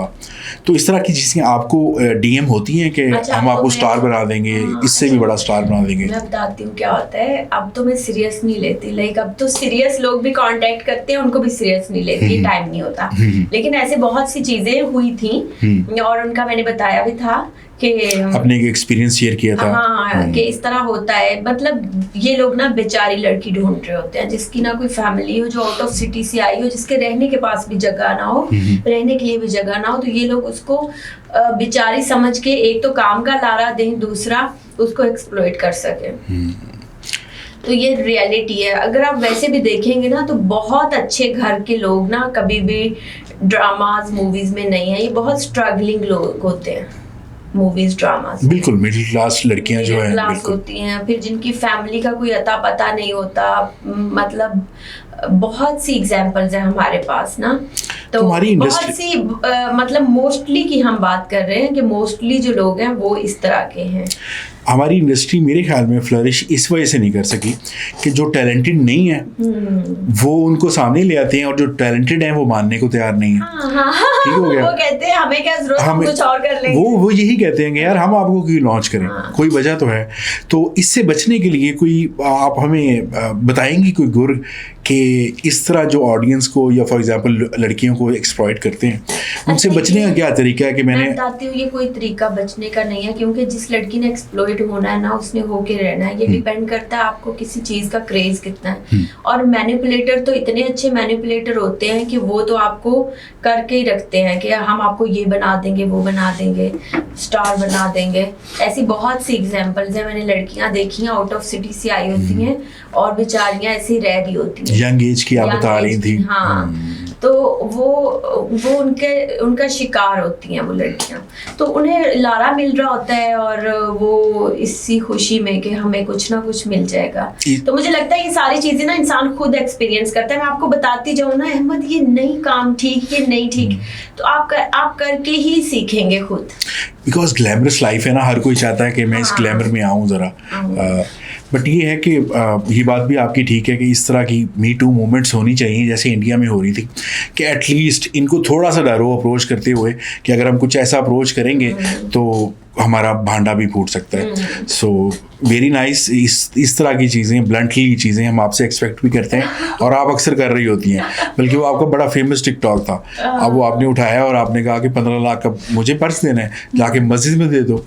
तो इस तरह की चीज़ें आपको डीएम होती हैं कि अच्छा, हम आपको स्टार बना देंगे, इससे भी बड़ा स्टार बना देंगे? मैं बताती हूँ क्या होता है। अब तो मैं सीरियस नहीं लेती, लाइक अब तो सीरियस लोग भी कांटेक्ट करते हैं, उनको भी सीरियस नहीं लेती, टाइम नहीं होता। लेकिन ऐसे बहुत सी चीजें हुई थी और उनका मैंने बताया भी था कि अपने एक एक्सपीरियंस शेयर किया था। हाँ कि इस तरह होता है। मतलब ये लोग ना बेचारी लड़की ढूंढ रहे होते हैं जिसकी ना कोई फैमिली हो, जो आउट ऑफ सिटी से आई हो, जिसके रहने के पास भी जगह ना हो, रहने के लिए भी जगह ना हो, तो ये लोग उसको बेचारी समझ के एक तो काम का लारा दें, दूसरा उसको एक्सप्लॉइट कर सके। तो ये रियलिटी है। अगर आप वैसे भी देखेंगे ना तो बहुत अच्छे घर के लोग ना कभी भी ड्रामाज मूवीज में नहीं है। ये बहुत स्ट्रगलिंग लोग होते हैं मूवीज ड्रामास। बिल्कुल मिडिल क्लास लड़कियां जो है क्लास होती हैं, फिर जिनकी फैमिली का कोई अता पता नहीं होता। मतलब बहुत सी एग्जांपल्स हैं हमारे पास ना। तो बहुत सी मतलब मोस्टली की हम बात कर रहे हैं कि मोस्टली जो लोग हैं वो इस तरह के हैं। हमारी इंडस्ट्री मेरे ख्याल में फ्लरिश इस वजह से नहीं कर सकी कि जो टैलेंटेड नहीं है वो उनको सामने ले आते हैं और जो टैलेंटेड हैं वो मानने को तैयार नहीं है। ठीक हो गया। वो कहते हैं हमें क्या जरूरत, हम कुछ और कर लेंगे। वो यही कहते हैं कि यार हम आपको क्यों लॉन्च करें, कोई वजह तो है। तो इससे बचने के लिए कोई आप हमें बताएंगी कोई गुर कि इस तरह जो ऑडियंस को या फॉर एग्जांपल लड़कियों को एक्सप्लॉइट करते हैं उनसे बचने का क्या तरीका है? कि मैं बताती हूँ ये कोई तरीका बचने का नहीं है, क्योंकि जिस लड़की ने एक्सप्लॉइट होना है ना उसने होके रहना है। ये डिपेंड करता है आपको किसी चीज का क्रेज कितना है। और मैनिपुलेटर तो इतने अच्छे मैनिपुलेटर होते हैं कि वो तो आपको करके ही रखते हैं कि हम आपको ये बना देंगे, वो बना देंगे, स्टार बना देंगे। ऐसी बहुत सी एग्जांपल्स हैं। मैंने लड़कियां देखी हैं आउट ऑफ सिटी से आई होती हैं और बेचारियां ऐसी रह रही होती हैं। यंग एज की आप बता रही थी। हाँ तो वो उनका शिकार होती हैं वो लड़कियां। तो उन्हें लारा मिल रहा होता है और वो इसी खुशी में कि हमें कुछ ना कुछ मिल जाएगा। तो मुझे लगता है ये सारी चीजें ना इंसान खुद एक्सपीरियंस करता है। मैं आपको बताती जाऊँ ना अहमद ये नहीं काम ठीक, ये नहीं ठीक, तो आप करके ही सीखेंगे खुद। बिकॉज ग्लैमरस लाइफ है ना, हर कोई चाहता है कि मैं इस ग्लैमर में आऊँ ज़रा। बट ये है कि ये बात भी आपकी ठीक है कि इस तरह की मी टू मूवमेंट्स होनी चाहिए जैसे इंडिया में हो रही थी, कि एटलीस्ट इनको थोड़ा सा डरो अप्रोच करते हुए कि अगर हम कुछ ऐसा अप्रोच करेंगे तो हमारा भांडा भी फूट सकता है। So very nice. इस तरह की चीज़ें, ब्लंटली चीज़ें हम आपसे एक्सपेक्ट भी करते हैं और आप अक्सर कर रही होती हैं। बल्कि वो आपका बड़ा फेमस टिकटॉक था, अब वो आपने उठाया और आपने कहा कि 15 लाख का मुझे पर्स देना है, जाके मस्जिद में दे दो।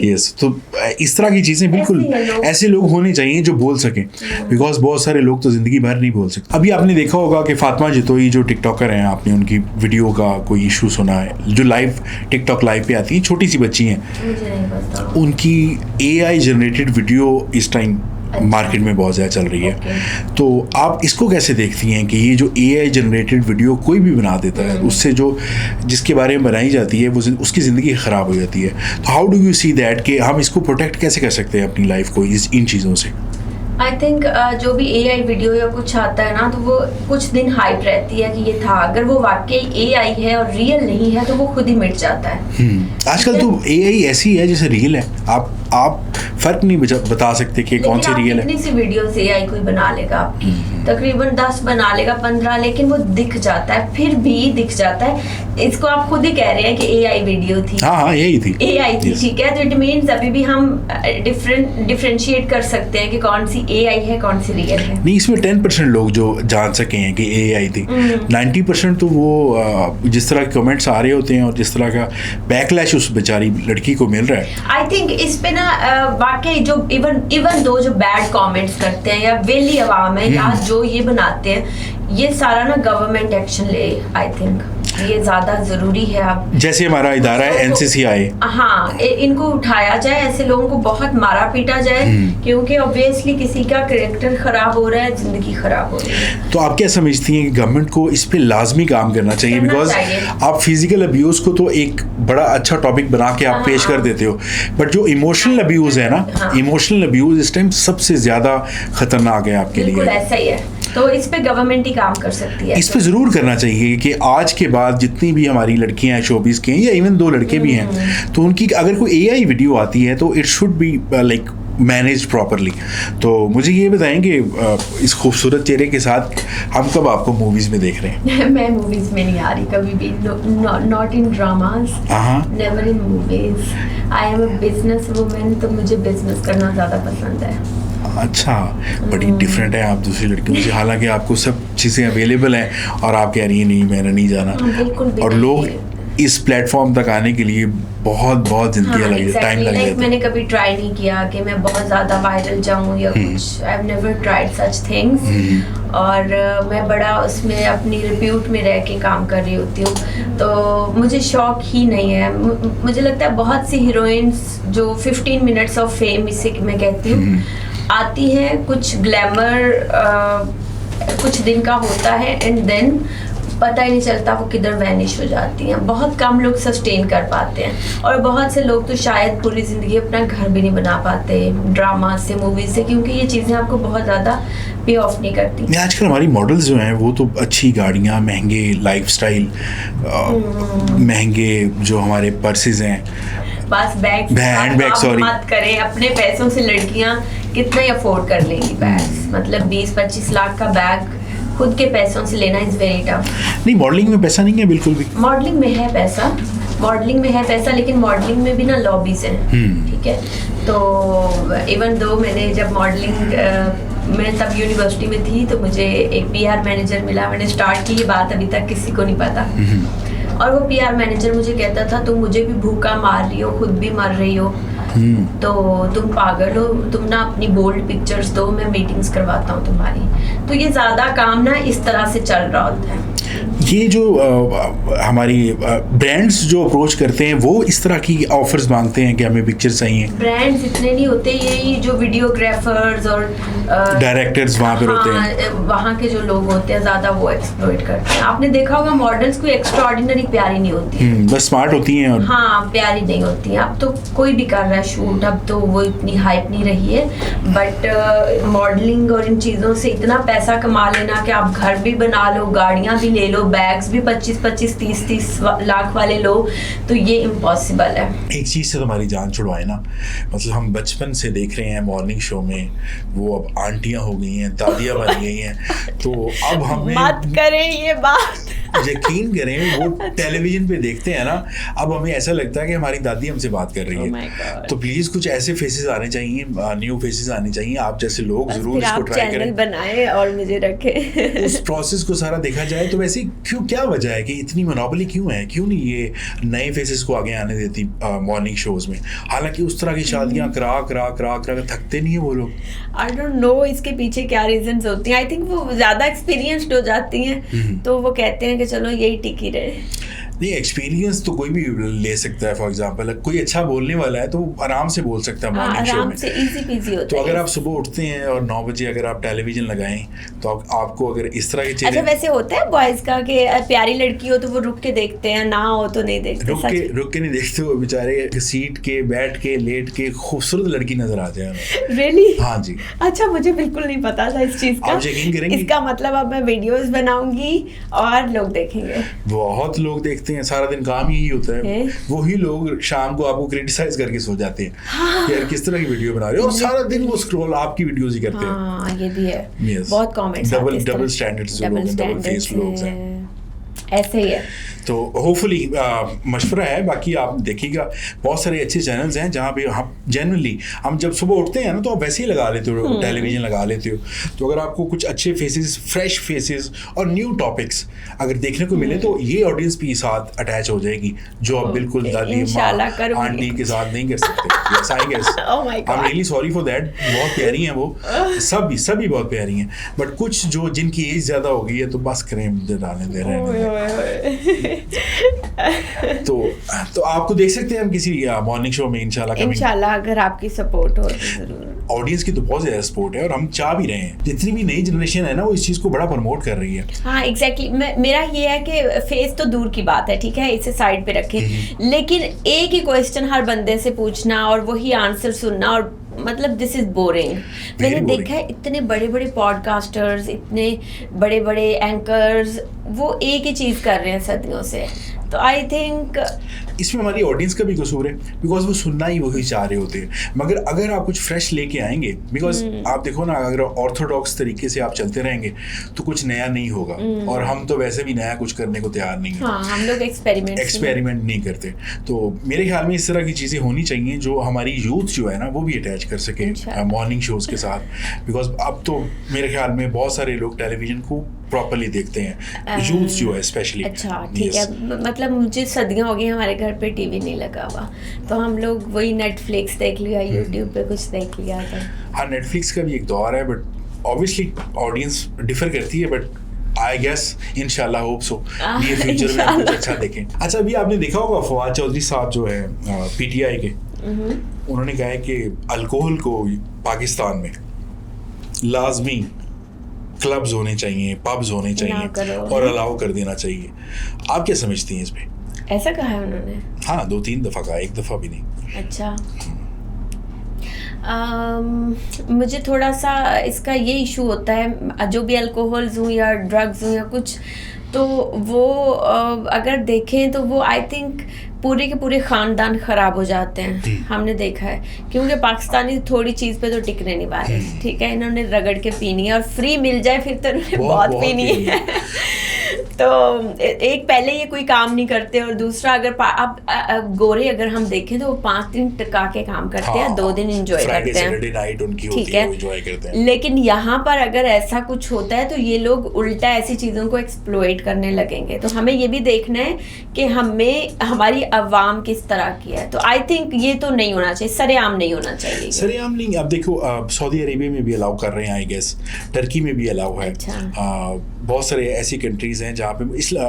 यस, तो इस तरह की चीज़ें बिल्कुल ऐसे लोग होने चाहिए जो बोल सकें, बिकॉज बहुत सारे लोग तो ज़िंदगी भर नहीं बोल सकते। अभी आपने देखा होगा कि फातिमा जितोई जो टिकटॉकर हैं, आपने उनकी वीडियो का कोई इशू सुना है, जो लाइव टिकटॉक लाइव पे आती है, छोटी सी बच्ची हैं, उनकी AI जनरेटेड वीडियो इस टाइम मार्केट में बहुत ज़्यादा चल रही है। तो आप इसको कैसे देखती हैं कि ये जो AI जनरेटेड वीडियो कोई भी बना देता है, उससे जो जिसके बारे में बनाई जाती है वो उसकी ज़िंदगी ख़राब हो जाती है। तो how do you see that कि हम इसको प्रोटेक्ट कैसे कर सकते हैं अपनी लाइफ को इन चीज़ों से? आई थिंक जो भी AI वीडियो या कुछ आता है ना, तो वो कुछ दिन हाइप रहती है कि ये था, अगर वो वाकई AI है और रियल नहीं है तो वो खुद ही मिट जाता है। आजकल तो AI ऐसी है जैसे रियल है, आप फर्क नहीं बता सकते कि कौन सी रियल है। कितनी सी वीडियो से AI कोई बना लेगा आपकी, तकरीबन 10 बना लेगा, 15, लेकिन वो दिख जाता है, फिर भी दिख जाता है। इसको आप खुद ही कह रहे हैं कि AI वीडियो थी। हाँ, यही थी, AI थी, ठीक है। तो इट मीन्स अभी भी हम डिफरेंशिएट कर सकते हैं कि कौन सी AI है, कौन सी रियल है। नहीं, इसमें 10% लोग जो जान सके हैं कि AI थी, 90% तो वो जिस तरह के कमेंट्स आ रहे होते हैं और जिस तरह का बैकलैश उस बेचारी लड़की को मिल रहा है। आई थिंक इस पे ना वाकई जो इवन दो जो बैड कमेंट्स करते हैं या वेली अवाम है या जो ये बनाते हैं, ये सारा ना गवर्नमेंट एक्शन ले। आई थिंक ये ज्यादा जरूरी है। अब जैसे हमारा इदारा है NCCI, हाँ, इनको उठाया जाए, ऐसे लोगों को बहुत मारा पीटा जाए, क्योंकि ऑब्वियसली किसी का कैरेक्टर खराब हो रहा है, जिंदगी खराब हो रही है। तो आप क्या समझती हैं कि गवर्नमेंट को इस पे लाजमी काम करना चाहिए? बिकॉज आप फिजिकल अब्यूज को तो एक बड़ा अच्छा टॉपिक बना के आप पेश कर देते हो, बट जो इमोशनल अब्यूज है ना, इमोशनल अब्यूज इस टाइम सबसे ज्यादा खतरनाक है आपके लिए। ऐसा ही है, तो इस पे गवर्नमेंट ही काम कर सकती है। इस पे जरूर करना चाहिए कि आज के बाद जितनी भी हमारी लड़कियां हैं, शोबीज की हैं या इवन 2 लड़के भी हैं, तो उनकी अगर कोई AI वीडियो आती है तो it should be like manage properly. तो मुझे ये बताएं कि इस खूबसूरत चेहरे के साथ हम कब आपको मूवीज में देख रहे हैं? मैं मूवीज में नहीं आ रही कभी भी, not in dramas, never in movies. I am a business woman, तो मुझे बिजनेस करना ज़्यादा पसंद है। अच्छा, बड़ी डिफरेंट है आप दूसरी लड़कियों से, हालांकि आपको सब चीज़ें अवेलेबल हैं और आप कह रही हैं नहीं मैंने नहीं जाना। और लोग इस प्लेटफॉर्म तक आने के लिए बहुत जिंदगी लगी, टाइम लग जाता है। मैंने कभी ट्राई नहीं किया कि मैं बहुत ज़्यादा वायरल जाऊँ या कुछ। I have never tried such things. और मैं बड़ा उसमें अपनी रिप्यूट में रह के काम कर रही होती हूँ, तो मुझे शौक ही नहीं है। मुझे लगता है बहुत सी हीरोइंस जो 15 मिनट्स ऑफ फेम, इसे मैं कहती हूँ, आती हैं, कुछ ग्लैमर कुछ दिन का होता है एंड देन पता ही नहीं चलता वो किधर वैनिश हो जाती हैं। बहुत कम लोग सस्टेन कर पाते हैं और बहुत से लोग तो शायद पूरी ज़िंदगी अपना घर भी नहीं बना पाते ड्रामा से, मूवी से, क्योंकि ये चीज़ें आपको बहुत ज़्यादा पे ऑफ नहीं करती। आजकल हमारी मॉडल्स जो हैं वो तो अच्छी गाड़ियाँ, महंगे लाइफस्टाइल, महंगे जो हमारे पर्सेज हैं, बस हैंडबैग सॉरी मत करें, अपने पैसों से लड़कियाँ कितना ही अफोर्ड कर लेंगी बैग्स। मतलब 20-25 लाख का बैग खुद के पैसों से लेना इज वेरी टफ। नहीं, मॉडलिंग में पैसा नहीं है बिल्कुल भी। मॉडलिंग में है पैसा, लेकिन मॉडलिंग में भी ना लॉबीज हैं, ठीक है। तो इवन दो मैंने जब मॉडलिंग मैं तब यूनिवर्सिटी में थी, तो मुझे एक PR मैनेजर मिला। मैंने स्टार्ट की ये बात, अभी तक किसी को नहीं पता। और वो PR मैनेजर मुझे कहता था तुम मुझे भी भूखा मार रही हो, खुद भी मर रही हो, तो तुम पागल हो, तुम ना अपनी बोल्ड पिक्चर्स दो, मैं मीटिंग्स करवाता हूँ तुम्हारी। तो ये ज़्यादा काम ना इस तरह से चल रहा होता है। ये जो हमारी ब्रांड्स जो अप्रोच करते हैं वो इस तरह की ऑफर्स मांगते हैं कि हमें पिक्चर्स चाहिए। ब्रांड्स इतने नहीं होते, यही जो वीडियोग्राफर्स और डायरेक्टर्स वहाँ पे होते हैं, वहाँ के जो लोग होते हैं ज़्यादा वो एक्सप्लॉइट करते हैं। आपने देखा होगा मॉडल्स कोई एक्स्ट्राऑर्डिनरी प्यारी नहीं होती, बस स्मार्ट होती हैं और हाँ प्यारी नहीं होती हैं। अब तो कोई भी कर रहा है शूट, अब तो वो इतनी हाइप नहीं रही है, बट मॉडलिंग और इन चीज़ों से इतना पैसा कमा लेना कि आप घर भी बना लो, गाड़ियाँ भी ले लो, बैग्स भी 25-25, 30-30 लाख वाले लो, तो ये इम्पॉसिबल है। एक चीज़ से तुम्हारी जान छुड़वाए ना, मतलब हम बचपन से देख रहे हैं मॉर्निंग शो में, वो अब आंटियां हो गई हैं, दादियां बन गई हैं, तो अब हमें मत करें ये बात। यकीन करें वो टेलीविजन पे देखते हैं ना, अब हमें ऐसा लगता है कि हमारी दादी हमसे बात कर रही है। तो प्लीज कुछ ऐसे फेसेस आने चाहिए, न्यू फेसेस आने चाहिए, आप जैसे लोग जरूर इसको ट्राई करें, बनाए और मुझे रखें। उस प्रोसेस को सारा देखा जाए तो वैसे क्यों, क्या वजह है कि इतनी मोनोपोली क्यों है, क्यों नहीं ये नए फेसेस को आगे आने देती मॉर्निंग शोज में? हालांकि उस तरह की शादियां करा थकते नहीं है वो लोग। आई डोंट नो इसके पीछे क्या रीजंस होती हैं। आई थिंक वो ज्यादा एक्सपीरियंस्ड हो जाती हैं तो वो कहते हैं कि चलो यही टिकी रहे। नहीं, एक्सपीरियंस तो कोई भी ले सकता है। फॉर एग्जांपल कोई अच्छा बोलने वाला है तो आराम से बोल सकता है मॉर्निंग शो में, से इजी पीजी होता तो है। अगर आप सुबह उठते हैं और 9 बजे अगर आप टेलीविजन लगाएं तो आपको अगर इस तरह की चीजें, अच्छा वैसे होता है बॉयज का कि प्यारी लड़की हो तो वो रुक के देखते हैं, ना हो तो नहीं देखते। रुक के नहीं देखते, वो बेचारे सीट के, बैठ के, लेट के खूबसूरत लड़की नजर आ जाए। रियली? हाँ जी। अच्छा मुझे बिल्कुल नहीं पता था इस चीज का। आप यकीन करेंगे, इसका मतलब अब मैं वीडियोस बनाऊंगी और लोग देखेंगे। बहुत लोग देखते हैं, सारा दिन काम यही होता है। वही लोग शाम को आपको क्रिटिसाइज करके सो जाते हैं कि यार किस तरह की वीडियो बना रहे हो, और सारा दिन वो स्क्रॉल आपकी वीडियोस ही करते हैं। हाँ ये भी है। yes. बहुत कमेंट्स आते हैं। डबल स्टैंडर्ड्स जो लोग, डबल फेस लोग हैं, ऐसे ही है। तो होपफुली मशवरा है, बाकी आप देखिएगा बहुत सारे अच्छे चैनल्स हैं जहाँ पे हम जनरली हम जब सुबह उठते हैं ना तो आप वैसे ही लगा लेते हो, टेलीविजन लगा लेते हो, तो अगर आपको कुछ अच्छे फेसेस, फ्रेश फेसेस और न्यू टॉपिक्स अगर देखने को मिले तो ये ऑडियंस भी साथ अटैच हो जाएगी, जो आप बिल्कुल दादी माँ आंटी के साथ नहीं कर सकते। yes, I guess. I'm really sorry for that. बहुत प्यारी हैं वो, सभी बहुत प्यारी हैं, बट कुछ जो जिनकी एज ज्यादा हो गई है तो बस करें डालने दे रहे हैं। तो आपको देख सकते हैं हम किसी मॉर्निंग शो में इंशाल्लाह अगर आपकी सपोर्ट हो तो जरूर। ऑडियंस की तो बहुत ज्यादा सपोर्ट है और हम चाह भी रहे हैं, जितनी भी नई जनरेशन है ना वो इस चीज को बड़ा प्रमोट कर रही है। हाँ एग्जैक्टली। मेरा ये है कि फेस तो दूर की बात है, ठीक है, इसे साइड पे रखें, लेकिन एक ही क्वेश्चन हर बंदे से पूछना और वही आंसर सुनना, और मतलब दिस इज बोरिंग। मैंने देखा है इतने बड़े बड़े पॉडकास्टर्स, इतने बड़े बड़े एंकर्स, वो एक ही चीज कर रहे हैं सदियों से। तो आई थिंक इसमें हमारी ऑडियंस का भी कसूर है, बिकॉज वो सुनना ही वही चाह रहे होते हैं। मगर अगर आप कुछ फ्रेश लेके आएंगे, बिकॉज आप देखो ना, अगर ऑर्थोडॉक्स तरीके से आप चलते रहेंगे तो कुछ नया नहीं होगा, और हम तो वैसे भी नया कुछ करने को तैयार नहीं है। हाँ, हम लोग एक्सपेरिमेंट नहीं करते। तो मेरे ख्याल में इस तरह की चीज़ें होनी चाहिए जो हमारी यूथ जो है ना वो भी अटैच कर सके मॉर्निंग शोज के साथ, बिकॉज अब तो मेरे ख्याल में बहुत सारे लोग टेलीविजन को प्रॉपर्ली देखते हैं, यूथ जो है स्पेशली। अच्छा ठीक है, मतलब मुझे सदियां हो गई हमारे घर पे टीवी नहीं लगा हुआ, तो हम लोग वही नेटफ्लिक्स देख लिया, यूट्यूब पे कुछ देख लिया था। हाँ, नेटफ्लिक्स का भी एक दौर है, बट ऑब्वियसली ऑडियंस डिफर करती है, बट आई गेस इंशाल्लाह होप सो ये फ्यूचर में कुछ अच्छा देखें। अच्छा, अभी आपने देखा होगा फवाद चौधरी साहब जो है पीटीआई के, उन्होंने कहा है कि अल्कोहल को पाकिस्तान में लाजमी क्लब्स होने चाहिए, पब्स होने चाहिए और अलाउ कर देना चाहिए। आप क्या समझती हैं इस पे? ऐसा कहा है उन्होंने? हाँ, 2-3 दफा कहा, एक दफा भी नहीं। अच्छा, मुझे थोड़ा सा इसका ये इशू होता है, जो भी अल्कोहल्स हूँ या ड्रग्स हूँ या कुछ, तो वो अगर देखें तो वो आई थिंक पूरे के पूरे ख़ानदान ख़राब हो जाते हैं। हमने देखा है, क्योंकि पाकिस्तानी थोड़ी चीज़ पे तो टिकने नहीं पा रहे, ठीक है, इन्होंने रगड़ के पीनी है, और फ्री मिल जाए फिर तो इन्होंने बहुत पीनी है। तो एक पहले ये कोई काम नहीं करते, और दूसरा अगर अब गोरे अगर हम देखें तो वो 5 दिन टिका के काम करते हैं, 2 दिन एंजॉय करते हैं, ठीक है। लेकिन यहाँ पर अगर ऐसा कुछ होता है तो ये लोग उल्टा ऐसी चीज़ों को एक्सप्लॉइट करने लगेंगे। तो हमें ये भी देखना है कि हमें हमारी अवाम किस तरह की है। तो आई थिंक ये तो नहीं होना चाहिए, सरेआम नहीं होना चाहिए। सरेआम नहीं, अब देखो सऊदी अरेबिया में भी अलाउ कर रहे हैं, आई गेस टर्की में भी अलाउ है। अच्छा। बहुत सारे ऐसी कंट्रीज हैं जहाँ पे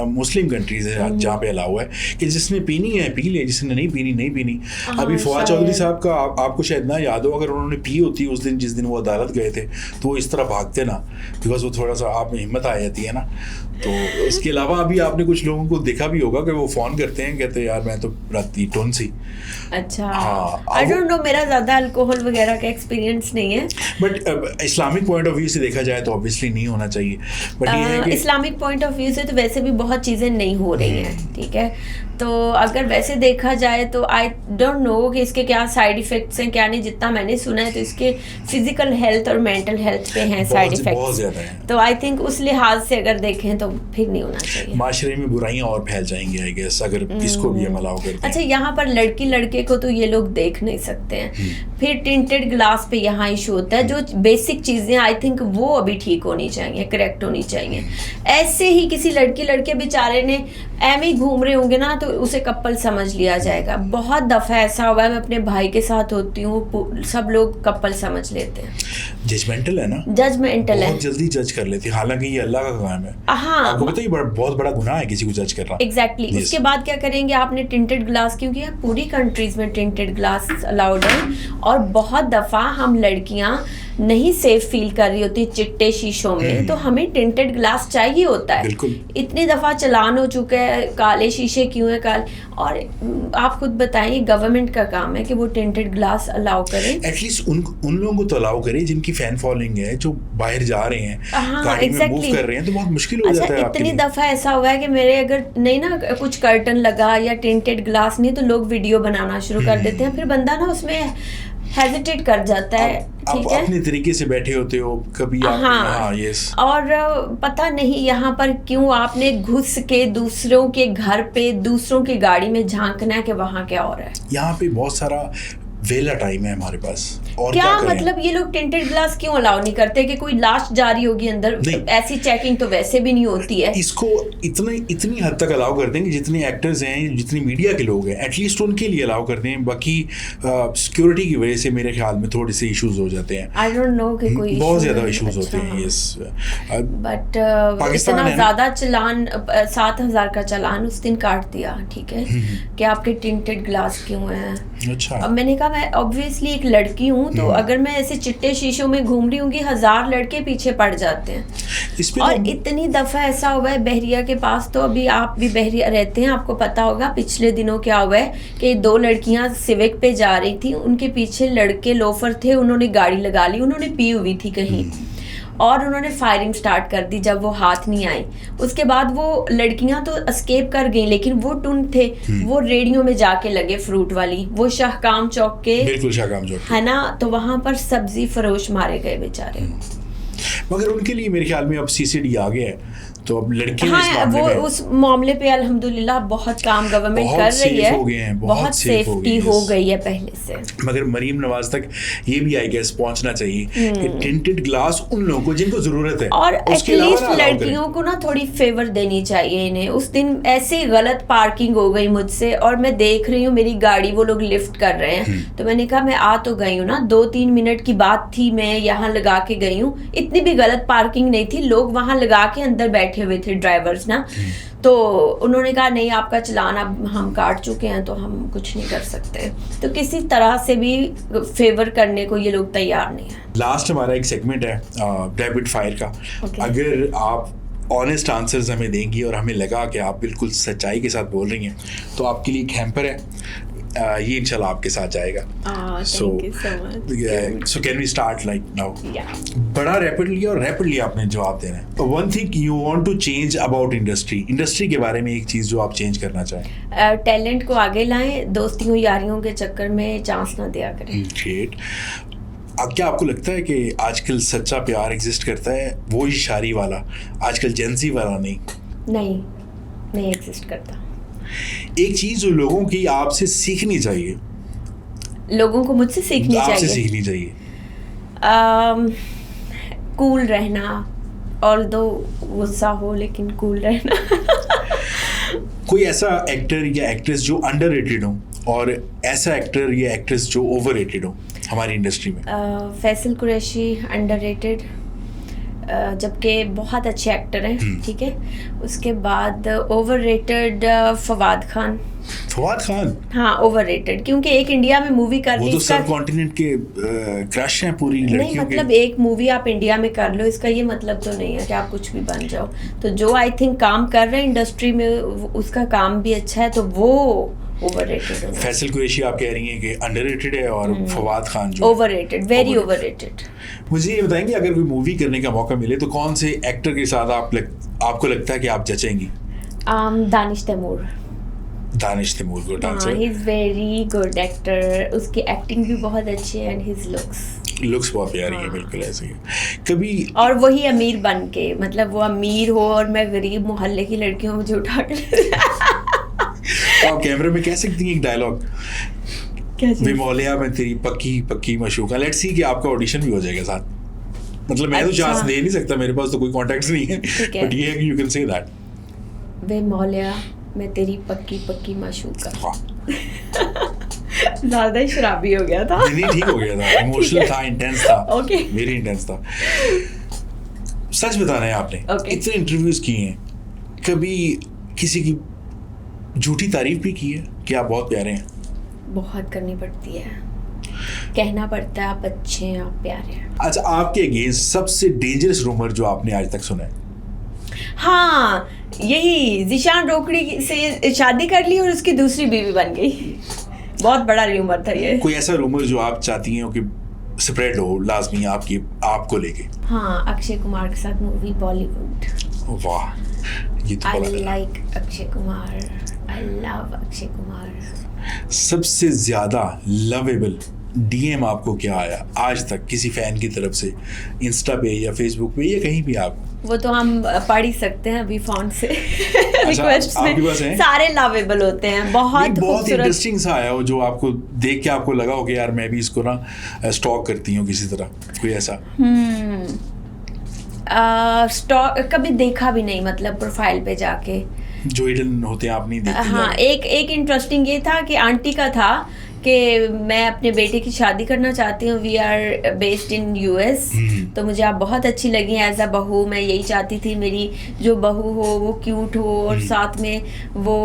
मुस्लिम कंट्रीज हैं जहाँ पे अलाउ है कि जिसने पीनी है पी ले, जिसने नहीं पीनी नहीं पीनी। अभी फवाद चौधरी साहब का आपको शायद ना याद हो, अगर उन्होंने पी होती उस दिन जिस दिन वो अदालत गए थे तो वो इस तरह भागते ना, बिकॉज वो थोड़ा सा आप में हिम्मत आ जाती है ना। तो इसके अलावा अभी आपने कुछ लोगों को देखा भी होगा कि वो फ़ोन करते हैं, कहते हैं यार मैं तो राती टोन सी। अच्छा, आई डोंट नो, मेरा ज़्यादा अल्कोहल वगैरह का एक्सपीरियंस नहीं है, but Islamic point of view से देखा जाए तो ऑब्वियसली नहीं होना चाहिए। बट ये है कि इस्लामिक पॉइंट ऑफ व्यू से में तो वैसे भी बहुत चीज़ें नहीं हो रही हैं, ठीक है। तो अगर वैसे देखा जाए तो आई डोंट नो कि इसके क्या साइड इफ़ेक्ट्स हैं क्या नहीं। जितना मैंने सुना है तो इसके फिजिकल हेल्थ और मेंटल हेल्थ पे हैं साइड इफ़ेक्ट्स। तो आई थिंक उस लिहाज से अगर देखें तो फिर नहीं होना चाहिए। माशरे में बुराइयां और फैल जाएंगी आई गेस अगर इसको भी हम अलाउ करते हैं। अच्छा, यहाँ पर लड़की लड़के को तो ये लोग देख नहीं सकते हैं। फिर टिंटेड ग्लास पे यहाँ इशू होता है। जो बेसिक चीज़ें आई थिंक वो अभी ठीक होनी चाहिए, करेक्ट होनी चाहिए। ऐसे ही किसी लड़की लड़के बेचारे ने एम ही घूम रहे होंगे ना तो उसे कपल समझ लिया जाएगा। बहुत दफ़ा ऐसा हुआ है, मैं अपने भाई के साथ होती हूँ, सब लोग कपल समझ लेते हैं। जजमेंटल है ना, जजमेंटल है, बहुत जल्दी जज कर लेती है, हालांकि ये अल्लाह का काम है। हाँ, आपको पता है ये बहुत बड़ा गुनाह है किसी को जज करना। एग्जैक्टली। उसके बाद क्या करेंगे, आपने टिंटेड ग्लास, क्योंकि यार पूरी कंट्रीज में टिंटेड ग्लास अलाउड है और बहुत दफ़ा हम लड़कियाँ नहीं सेफ फील कर रही होती चिट्टे शीशों में, तो हमें टिंटेड ग्लास चाहिए होता है। इतनी दफ़ा चलान हो चुका है, काले शीशे क्यों है काले। और आप खुद बताइए, गवर्नमेंट का काम है कि वो टिंटेड ग्लास अलाउ करें। एटलीस्ट उन लोगों को तो अलाउ करें जिनकी फैन फॉलोइंग है, जो बाहर जा रहे हैं, गाड़ी में मूव कर रहे हैं, तो बहुत मुश्किल हो जाता है आपके लिए। इतनी दफ़ा ऐसा हुआ है कि मेरे अगर नहीं ना कुछ कर्टन लगा या टिंटेड ग्लास नहीं तो लोग वीडियो बनाना शुरू कर देते हैं। फिर बंदा ना उसमें हेजिटेट कर जाता है। ठीक है, अपने तरीके से बैठे होते हो कभी आप। हाँ, यस। और पता नहीं यहाँ पर क्यों आपने घुस के दूसरों के घर पे दूसरों की गाड़ी में झांकना है कि वहाँ क्या हो रहा है। यहाँ पे बहुत सारा वेला टाइम है हमारे पास, और क्या मतलब ये लोग टिंटेड ग्लास क्यों अलाउ नहीं करते कि कोई लाश जा रही होगी अंदर, ऐसी चेकिंग तो वैसे भी नहीं होती है। इसको इतनी हद तक अलाउ करते हैं कि जितने एक्टर्स हैं, जितनी मीडिया के लोग हैं, एटलीस्ट उनके लिए अलाउ करते हैं। बाकी सिक्योरिटी की वजह से मेरे ख्याल में थोड़े से इश्यूज हो जाते हैं। आई डोंट नो कि कोई बहुत ज्यादा इश्यूज होते हैं। यस, बट इतना ज्यादा चलान, 7,000 का चलान उस दिन काट दिया, ठीक है, कि आपके टिंटेड ग्लास क्यों है। अच्छा, अब मैंने कहा मैं ऑब्वियसली एक लड़की हूँ, तो अगर मैं ऐसे चिट्टे शीशों में घूम रही हूँ, 1000 लड़के पीछे पड़ जाते हैं। और इतनी दफ़ा ऐसा हुआ है बहरिया के पास, तो अभी आप भी बहरिया रहते हैं, आपको पता होगा पिछले दिनों क्या हुआ है कि 2 लड़कियाँ सिविक पे जा रही थी, उनके पीछे लड़के लोफर थे, उन्होंने गाड़ी लगा ली, उन्होंने पी हुई थी कहीं, और उन्होंने फायरिंग स्टार्ट कर दी जब वो हाथ नहीं आई। उसके बाद वो लड़कियां तो एस्केप कर गई, लेकिन वो टुन थे, वो रेडियो में जाके लगे फ्रूट वाली, वो शाहकाम चौक के, बिल्कुल शाहकाम चौक है ना, तो वहां पर सब्जी फरोश मारे गए बेचारे। मगर उनके लिए मेरे ख्याल में अब सीसीडी आ गया है, तो अब लड़के वो उस मामले पे अल्हम्दुलिल्लाह बहुत काम गवर्नमेंट कर रही है, बहुत सेफ्टी हो गई है पहले से। मगर मरीम नवाज तक ये भी आई गेस पहुंचना चाहिए कि टिंटेड ग्लास उन लोगों को जिनको जरूरत है, और एटलीस्ट लड़कियों को ना थोड़ी फेवर देनी चाहिए इन्हें। उस दिन ऐसे गलत पार्किंग हो गई मुझसे, और मैं देख रही हूँ मेरी गाड़ी वो लोग लिफ्ट कर रहे हैं, तो मैंने कहा मैं आ तो गई हूँ ना, 2-3 मिनट की बात थी, मैं यहाँ लगा के गई हूँ, इतनी भी गलत पार्किंग नहीं थी, लोग वहाँ लगा के अंदर बैठे हुए थे ड्राइवर्स ना। तो उन्होंने कहा नहीं, आपका चालान अब हम काट चुके हैं, तो हम कुछ नहीं कर सकते। तो किसी तरह से भी फेवर करने को ये लोग तैयार नहीं है। लास्ट हमारा एक सेगमेंट है रैपिड फायर का। अगर आप ऑनेस्ट आंसर्स हमें देंगी और हमें लगा कि आप बिल्कुल सच्चाई के साथ बोल रही हैं, तो आपके लिए एक हैम्पर है, ये इंशाल्लाह आपके साथ जाएगा। So can we start like now? बड़ा रैपिडली आपने जवाब देना है। One thing you want to change about industry के बारे में एक चीज जो आप चेंज करना चाहें। टैलेंट को आगे लाएं, दोस्तियों यारियों के चक्कर में चांस ना दिया करें। ग्रेट। अब क्या आपको लगता है कि आजकल सच्चा प्यार एग्जिस्ट करता है, वो ही शादी वाला, आजकल जेंजी वाला नहीं एग्जिस्ट करता। एक चीज जो लोगों की आपसे सीखनी चाहिए, लोगों को मुझसे सीखनी चाहिए, कूल रहना, ऑल्दो गुस्सा हो लेकिन कूल रहना। कोई ऐसा एक्टर या एक्ट्रेस जो अंडररेटेड हो, और ऐसा एक्टर या एक्ट्रेस जो ओवररेटेड हो हमारी इंडस्ट्री में? फैसल कुरैशी अंडररेटेड, जबकि बहुत अच्छे एक्टर हैं, ठीक है। उसके बाद ओवररेटेड फवाद खान। हाँ, ओवररेटेड, क्योंकि एक इंडिया में मूवी कर ली, वो तो सब कॉन्टिनेंट के क्रश हैं पूरी लड़कियों नहीं, मतलब एक मूवी आप इंडिया में कर लो, इसका ये मतलब तो नहीं है कि आप कुछ भी बन जाओ। तो जो आई थिंक काम कर रहे हैं इंडस्ट्री में, उसका काम भी अच्छा है, तो वो ओवररेटेड। फैसल कुरैशी आप कह रही हैं कि अंडररेटेड है और फवाद खान जो ओवररेटेड, वेरी ओवररेटेड। मुझे ये बताएंगे अगर कोई मूवी करने का मौका मिले तो कौन से एक्टर के साथ आपको लगता है कि आप जचेंगी? Danish Taimur. Danish Taimur good answer. He is very good actor, उसकी एक्टिंग भी बहुत अच्छी है एंड हिज लुक्स बहुत प्यारी है, बिल्कुल ऐसे ही कभी। और वही अमीर बन के, मतलब वो अमीर हो और मैं गरीब मोहल्ले की लड़की हूँ, मुझे उठा के तो आप कैमरे में कह सकती हैं एक डायलॉग, वे मौलिया मैं तेरी पक्की पक्की मशूका। लेट्स सी कि आपका ऑडिशन भी हो जाएगा साथ। मतलब मैं तो चांस दे नहीं सकता, मेरे पास तो कोई कॉन्टैक्ट्स नहीं है, बट ये है कि यू कैन से दैट। वे मौलिया मैं तेरी पक्की पक्की मशूका। हाँ ज्यादा ही शराबी हो गया था। नहीं ठीक हो गया था, इमोशनल था, इंटेंस था, ओके वेरी इंटेंस था। सच बताना है आपने इतने इंटरव्यूज किए हैं, कभी किसी की झूठी तारीफ भी की है कि आप बहुत प्यारे हैं? बहुत करनी पड़ती है, कहना पड़ता है आप अच्छे हैं, आप प्यारे हैं। अच्छा, आपके अगेंस्ट सबसे डेंजरस रूमर जो आपने आज तक सुना है? हाँ, यही ज़ीशान रोकड़ी से शादी कर ली और उसकी दूसरी बीवी बन गई। बहुत बड़ा रूमर था ये। कोई ऐसा रूमर जो आप चाहती हैं कि स्प्रेड हो लाजमी आपको लेके? हाँ, अक्षय कुमार के साथ मूवी बॉलीवुड। वाह, ये तो I like Akshay Kumar, I love Akshay Kumar. सबसे ज्यादा लवेबल डीएम आपको क्या आया आज तक किसी फैन की तरफ से, इंस्टा पे या फेसबुक पे या कहीं भी? आप वो तो हम पढ़ ही सकते हैं अभी फोन से। रिक्वेस्ट में सारे लवेबल होते हैं, बहुत इंटरेस्टिंग सा आया हो जो आपको देख के आपको लगा हो कि यार मैं भी इसको ना स्टॉक करती हूँ किसी तरह, कोई ऐसा? स्टॉक कभी देखा भी नहीं, मतलब प्रोफाइल पे जाके जो हिडन होते हैं आप नहीं देखते? हाँ, एक इंटरेस्टिंग ये था कि आंटी का था कि मैं अपने बेटे की शादी करना चाहती हूँ, we are based in US, तो मुझे आप बहुत अच्छी लगी एज अ बहू। मैं यही चाहती थी मेरी जो बहू हो वो क्यूट हो और साथ में वो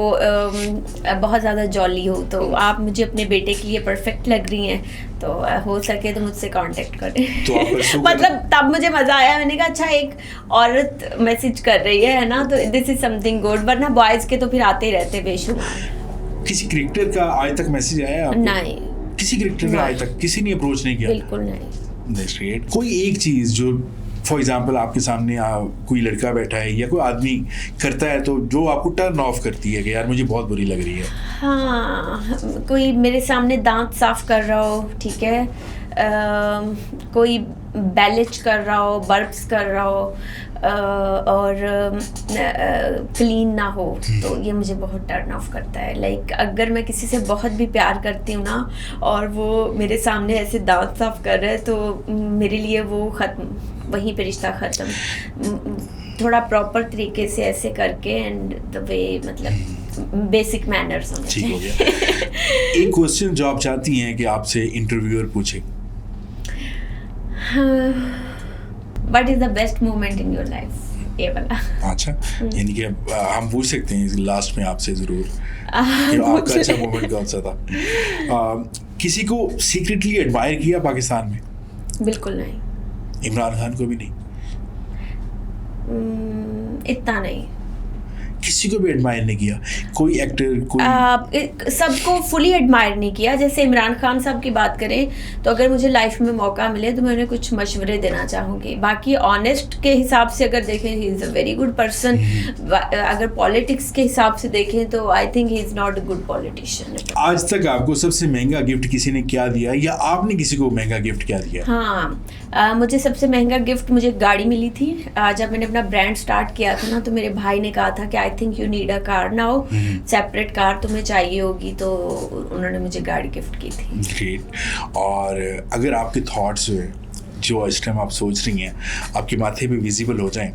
बहुत ज़्यादा जॉली हो, तो आप मुझे अपने बेटे के लिए परफेक्ट लग रही हैं, तो हो सके तो मुझसे कांटेक्ट करें। तो मतलब तब मुझे मज़ा आया, मैंने कहा अच्छा एक औरत मैसेज कर रही है ना, तो दिस इज समथिंग गुड, वरना बॉयज़ के तो फिर आते ही रहते बेशुमार। किसी क्रिकेटर का आज तक मैसेज आया आपको? नहीं, किसी क्रिकेटर का आज तक किसी ने अप्रोच नहीं किया? बिल्कुल नहीं। कोई एक चीज जो फॉर एग्जांपल आपके सामने कोई लड़का बैठा है या कोई आदमी करता है तो जो आपको टर्न ऑफ करती है कि यार मुझे बहुत बुरी लग रही है? हाँ, कोई मेरे सामने दांत साफ कर रहा हो, ठीक है, कोई बैलेज कर रहा हो, बर्प्स कर रहा हो और क्लीन ना हो, तो ये मुझे बहुत टर्न ऑफ करता है। लाइक अगर मैं किसी से बहुत भी प्यार करती हूँ ना और वो मेरे सामने ऐसे दांत साफ कर रहे हैं तो मेरे लिए वो ख़त्म, वहीं पे रिश्ता ख़त्म। थोड़ा प्रॉपर तरीके से ऐसे करके एंड द वे, मतलब बेसिक मैनर्स होने चाहिए। ठीक हो गया। एक क्वेश्चन जो आप चाहती हैं कि आपसे इंटरव्यूअर पूछे? What is the best moment in your life? ये वाला। अच्छा, यानी कि हम पूछ सकते हैं लास्ट में आपसे जरूर कि आपका अच्छा मोमेंट कौन सा था? किसी को सीक्रेटली एडमायर किया पाकिस्तान में? बिल्कुल नहीं। इमरान खान को भी नहीं? इतना नहीं। किसी को भी एडमायर नहीं किया? कोई एक्टर कोई सबको फुली एडमायर नहीं किया। जैसे इमरान खान साहब की बात करें तो अगर मुझे लाइफ में मौका मिले तो मैं उन्हें कुछ मशवरे देना चाहूँगी। बाकी ऑनेस्ट के हिसाब से अगर देखें he is a very good person. अगर पॉलिटिक्स के हिसाब से देखें तो I think he is not a good politician. आज तक आपको सबसे महंगा गिफ्ट किसी ने क्या दिया या आपने किसी को महंगा गिफ्ट क्या दिया? हाँ, मुझे सबसे महंगा गिफ्ट मुझे गाड़ी मिली थी। जब मैंने अपना ब्रांड स्टार्ट किया था ना तो मेरे भाई ने कहा था कि I think you need a car now, separate car तुम्हें चाहिए होगी, तो उन्होंने मुझे गाड़ी गिफ्ट की थी। ग्रेट। और अगर आपके थॉट्स जो इस टाइम आप सोच रही हैं आपके माथे पे विजिबल हो जाएं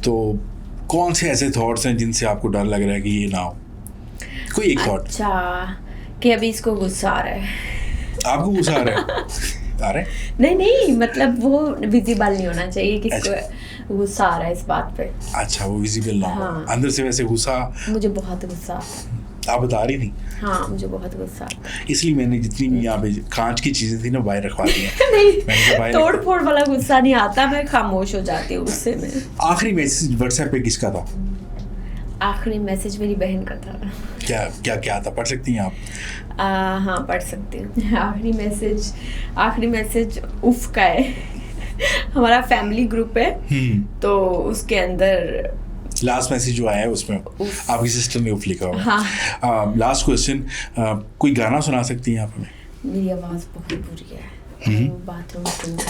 तो कौन से ऐसे थॉट्स हैं जिनसे आपको डर लग रहा है कि ये ना हो? कोई एक थॉट। अच्छा, कि अभी इसको गुस्सा आ रहा है। आपको गुस्सा आ रहा है? आ रहा है? नहीं, मतलब वो विजिबल नहीं होना चाहिए कि इसको गुस्सा आ रहा है इस बात पे। अच्छा, वो विजिबल ना हो। हाँ। अंदर से वैसे गुस्सा? मुझे बहुत गुस्सा आता है। आप बता रही थी? हाँ, मुझे बहुत गुस्सा आता है। इसलिए मैंने जितनी भी यहाँ पे कांच की चीजें थी ना बाहर रखवा दी हैं। नहीं, तोड़ फोड़ वाला गुस्सा नहीं आता, मैं खामोश हो जाती हूँ उससे में। आखिरी मैसेज व्हाट्सएप पे किसका था? आखिरी मैसेज मेरी बहन का था। क्या क्या क्या था, पढ़ सकती हैं आप? हाँ पढ़ सकती हूँ। आखिरी मैसेज उफ का है। हमारा फैमिली ग्रुप है तो उसके अंदर लास्ट मैसेज जो आया है उसमें आपकी सिस्टर ने उफ लिखा हुआ। हाँ। लास्ट क्वेश्चन, कोई गाना सुना सकती हैं आप हमें? मेरी आवाज़ बहुत बुरी है, बाथरूम में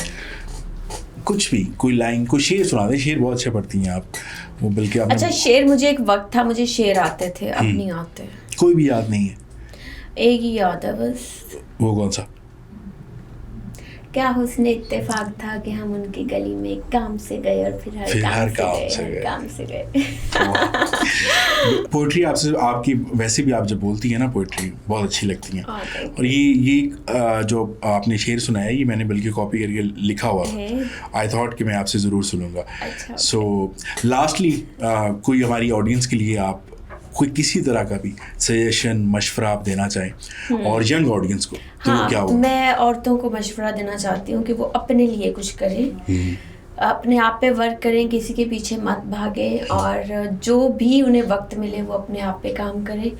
कुछ भी, कोई लाइन, कोई शेर सुना दे। शेर बहुत अच्छे पढ़ती हैं आप, वो बल्कि आपने... अच्छा शेर, मुझे एक वक्त था मुझे शेर आते थे, अब नहीं आते। कोई भी याद नहीं है? एक ही याद है बस। वो कौन सा? क्या हुस्न इत्तेफाक था कि हम उनकी गली में काम से गए और फिर हर काम से गए। पोइट्री आपसे, आपकी वैसे भी आप जब बोलती हैं ना पोइट्री बहुत अच्छी लगती हैं। और ये जो आपने शेर सुनाया ये मैंने बल्कि कॉपी करके लिखा हुआ था। आई थॉट कि मैं आपसे ज़रूर सुनूंगा। सो लास्टली कोई हमारी ऑडियंस के लिए आप कोई किसी तरह का भी सजेशन मशवरा आप देना चाहें और यंग ऑडियंस को, तो हाँ, क्या होगा? मैं औरतों को मशवरा देना चाहती हूँ कि वो अपने लिए कुछ करें, अपने आप पे वर्क करें, किसी के पीछे मत भागे, और जो भी उन्हें वक्त मिले वो अपने आप पे काम करें।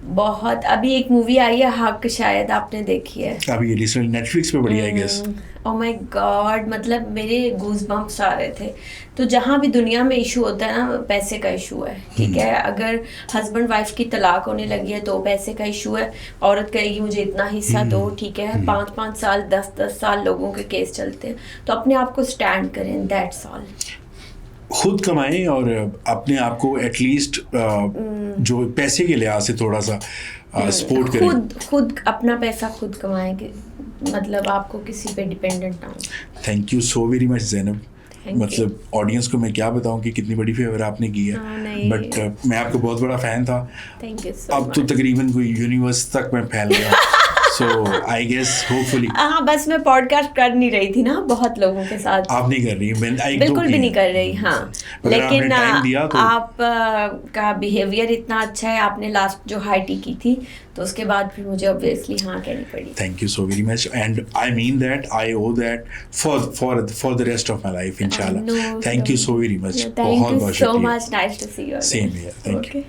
बहुत अभी एक मूवी आई है हक, शायद आपने देखी है अभी ये रिसेंट नेटफ्लिक्स पे बढ़ी I guess. Oh my god, मतलब मेरे गूज बम्प्स आ रहे थे। तो जहाँ भी दुनिया में इशू होता है ना, पैसे का इशू है, ठीक है। अगर हस्बैंड वाइफ की तलाक होने लगी है तो पैसे का इशू है। औरत कहेगी मुझे इतना हिस्सा दो, ठीक है। 5-5 साल 10-10 साल लोगों के केस चलते हैं। तो अपने आप को स्टैंड करें, दैट्स ऑल। खुद कमाएं और अपने आप को एटलीस्ट जो पैसे के लिहाज से थोड़ा सा सपोर्ट करें। खुद अपना पैसा खुद कमाएं, मतलब आपको किसी पे डिपेंडेंट ना हो। Thank you so very much Zainab. मतलब ऑडियंस को मैं क्या बताऊं कि कितनी बड़ी फेवर आपने की है। बट मैं आपका बहुत बड़ा फ़ैन था। थैंक यू सो अब तो तकरीबन कोई यूनिवर्स तक मैं फैल गया। So I guess hopefully। हाँ, बस मैं पॉडकास्ट कर नहीं रही थी ना बहुत लोगों के साथ। आप नहीं कर रही? बिल्कुल भी नहीं कर रही। हाँ, लेकिन तो... आप का बिहेवियर इतना अच्छा है। आपने लास्ट जो हाई टी की थी तो उसके बाद फिर मुझे ऑब्वियसली हाँ कहनी पड़ी। Thank you so very much and I mean that, I owe that for the rest of my life इंशाल्लाह। Thank you so very much. बहुत बहुत शुक्रिया। So much, nice to see you. Same here, thank you.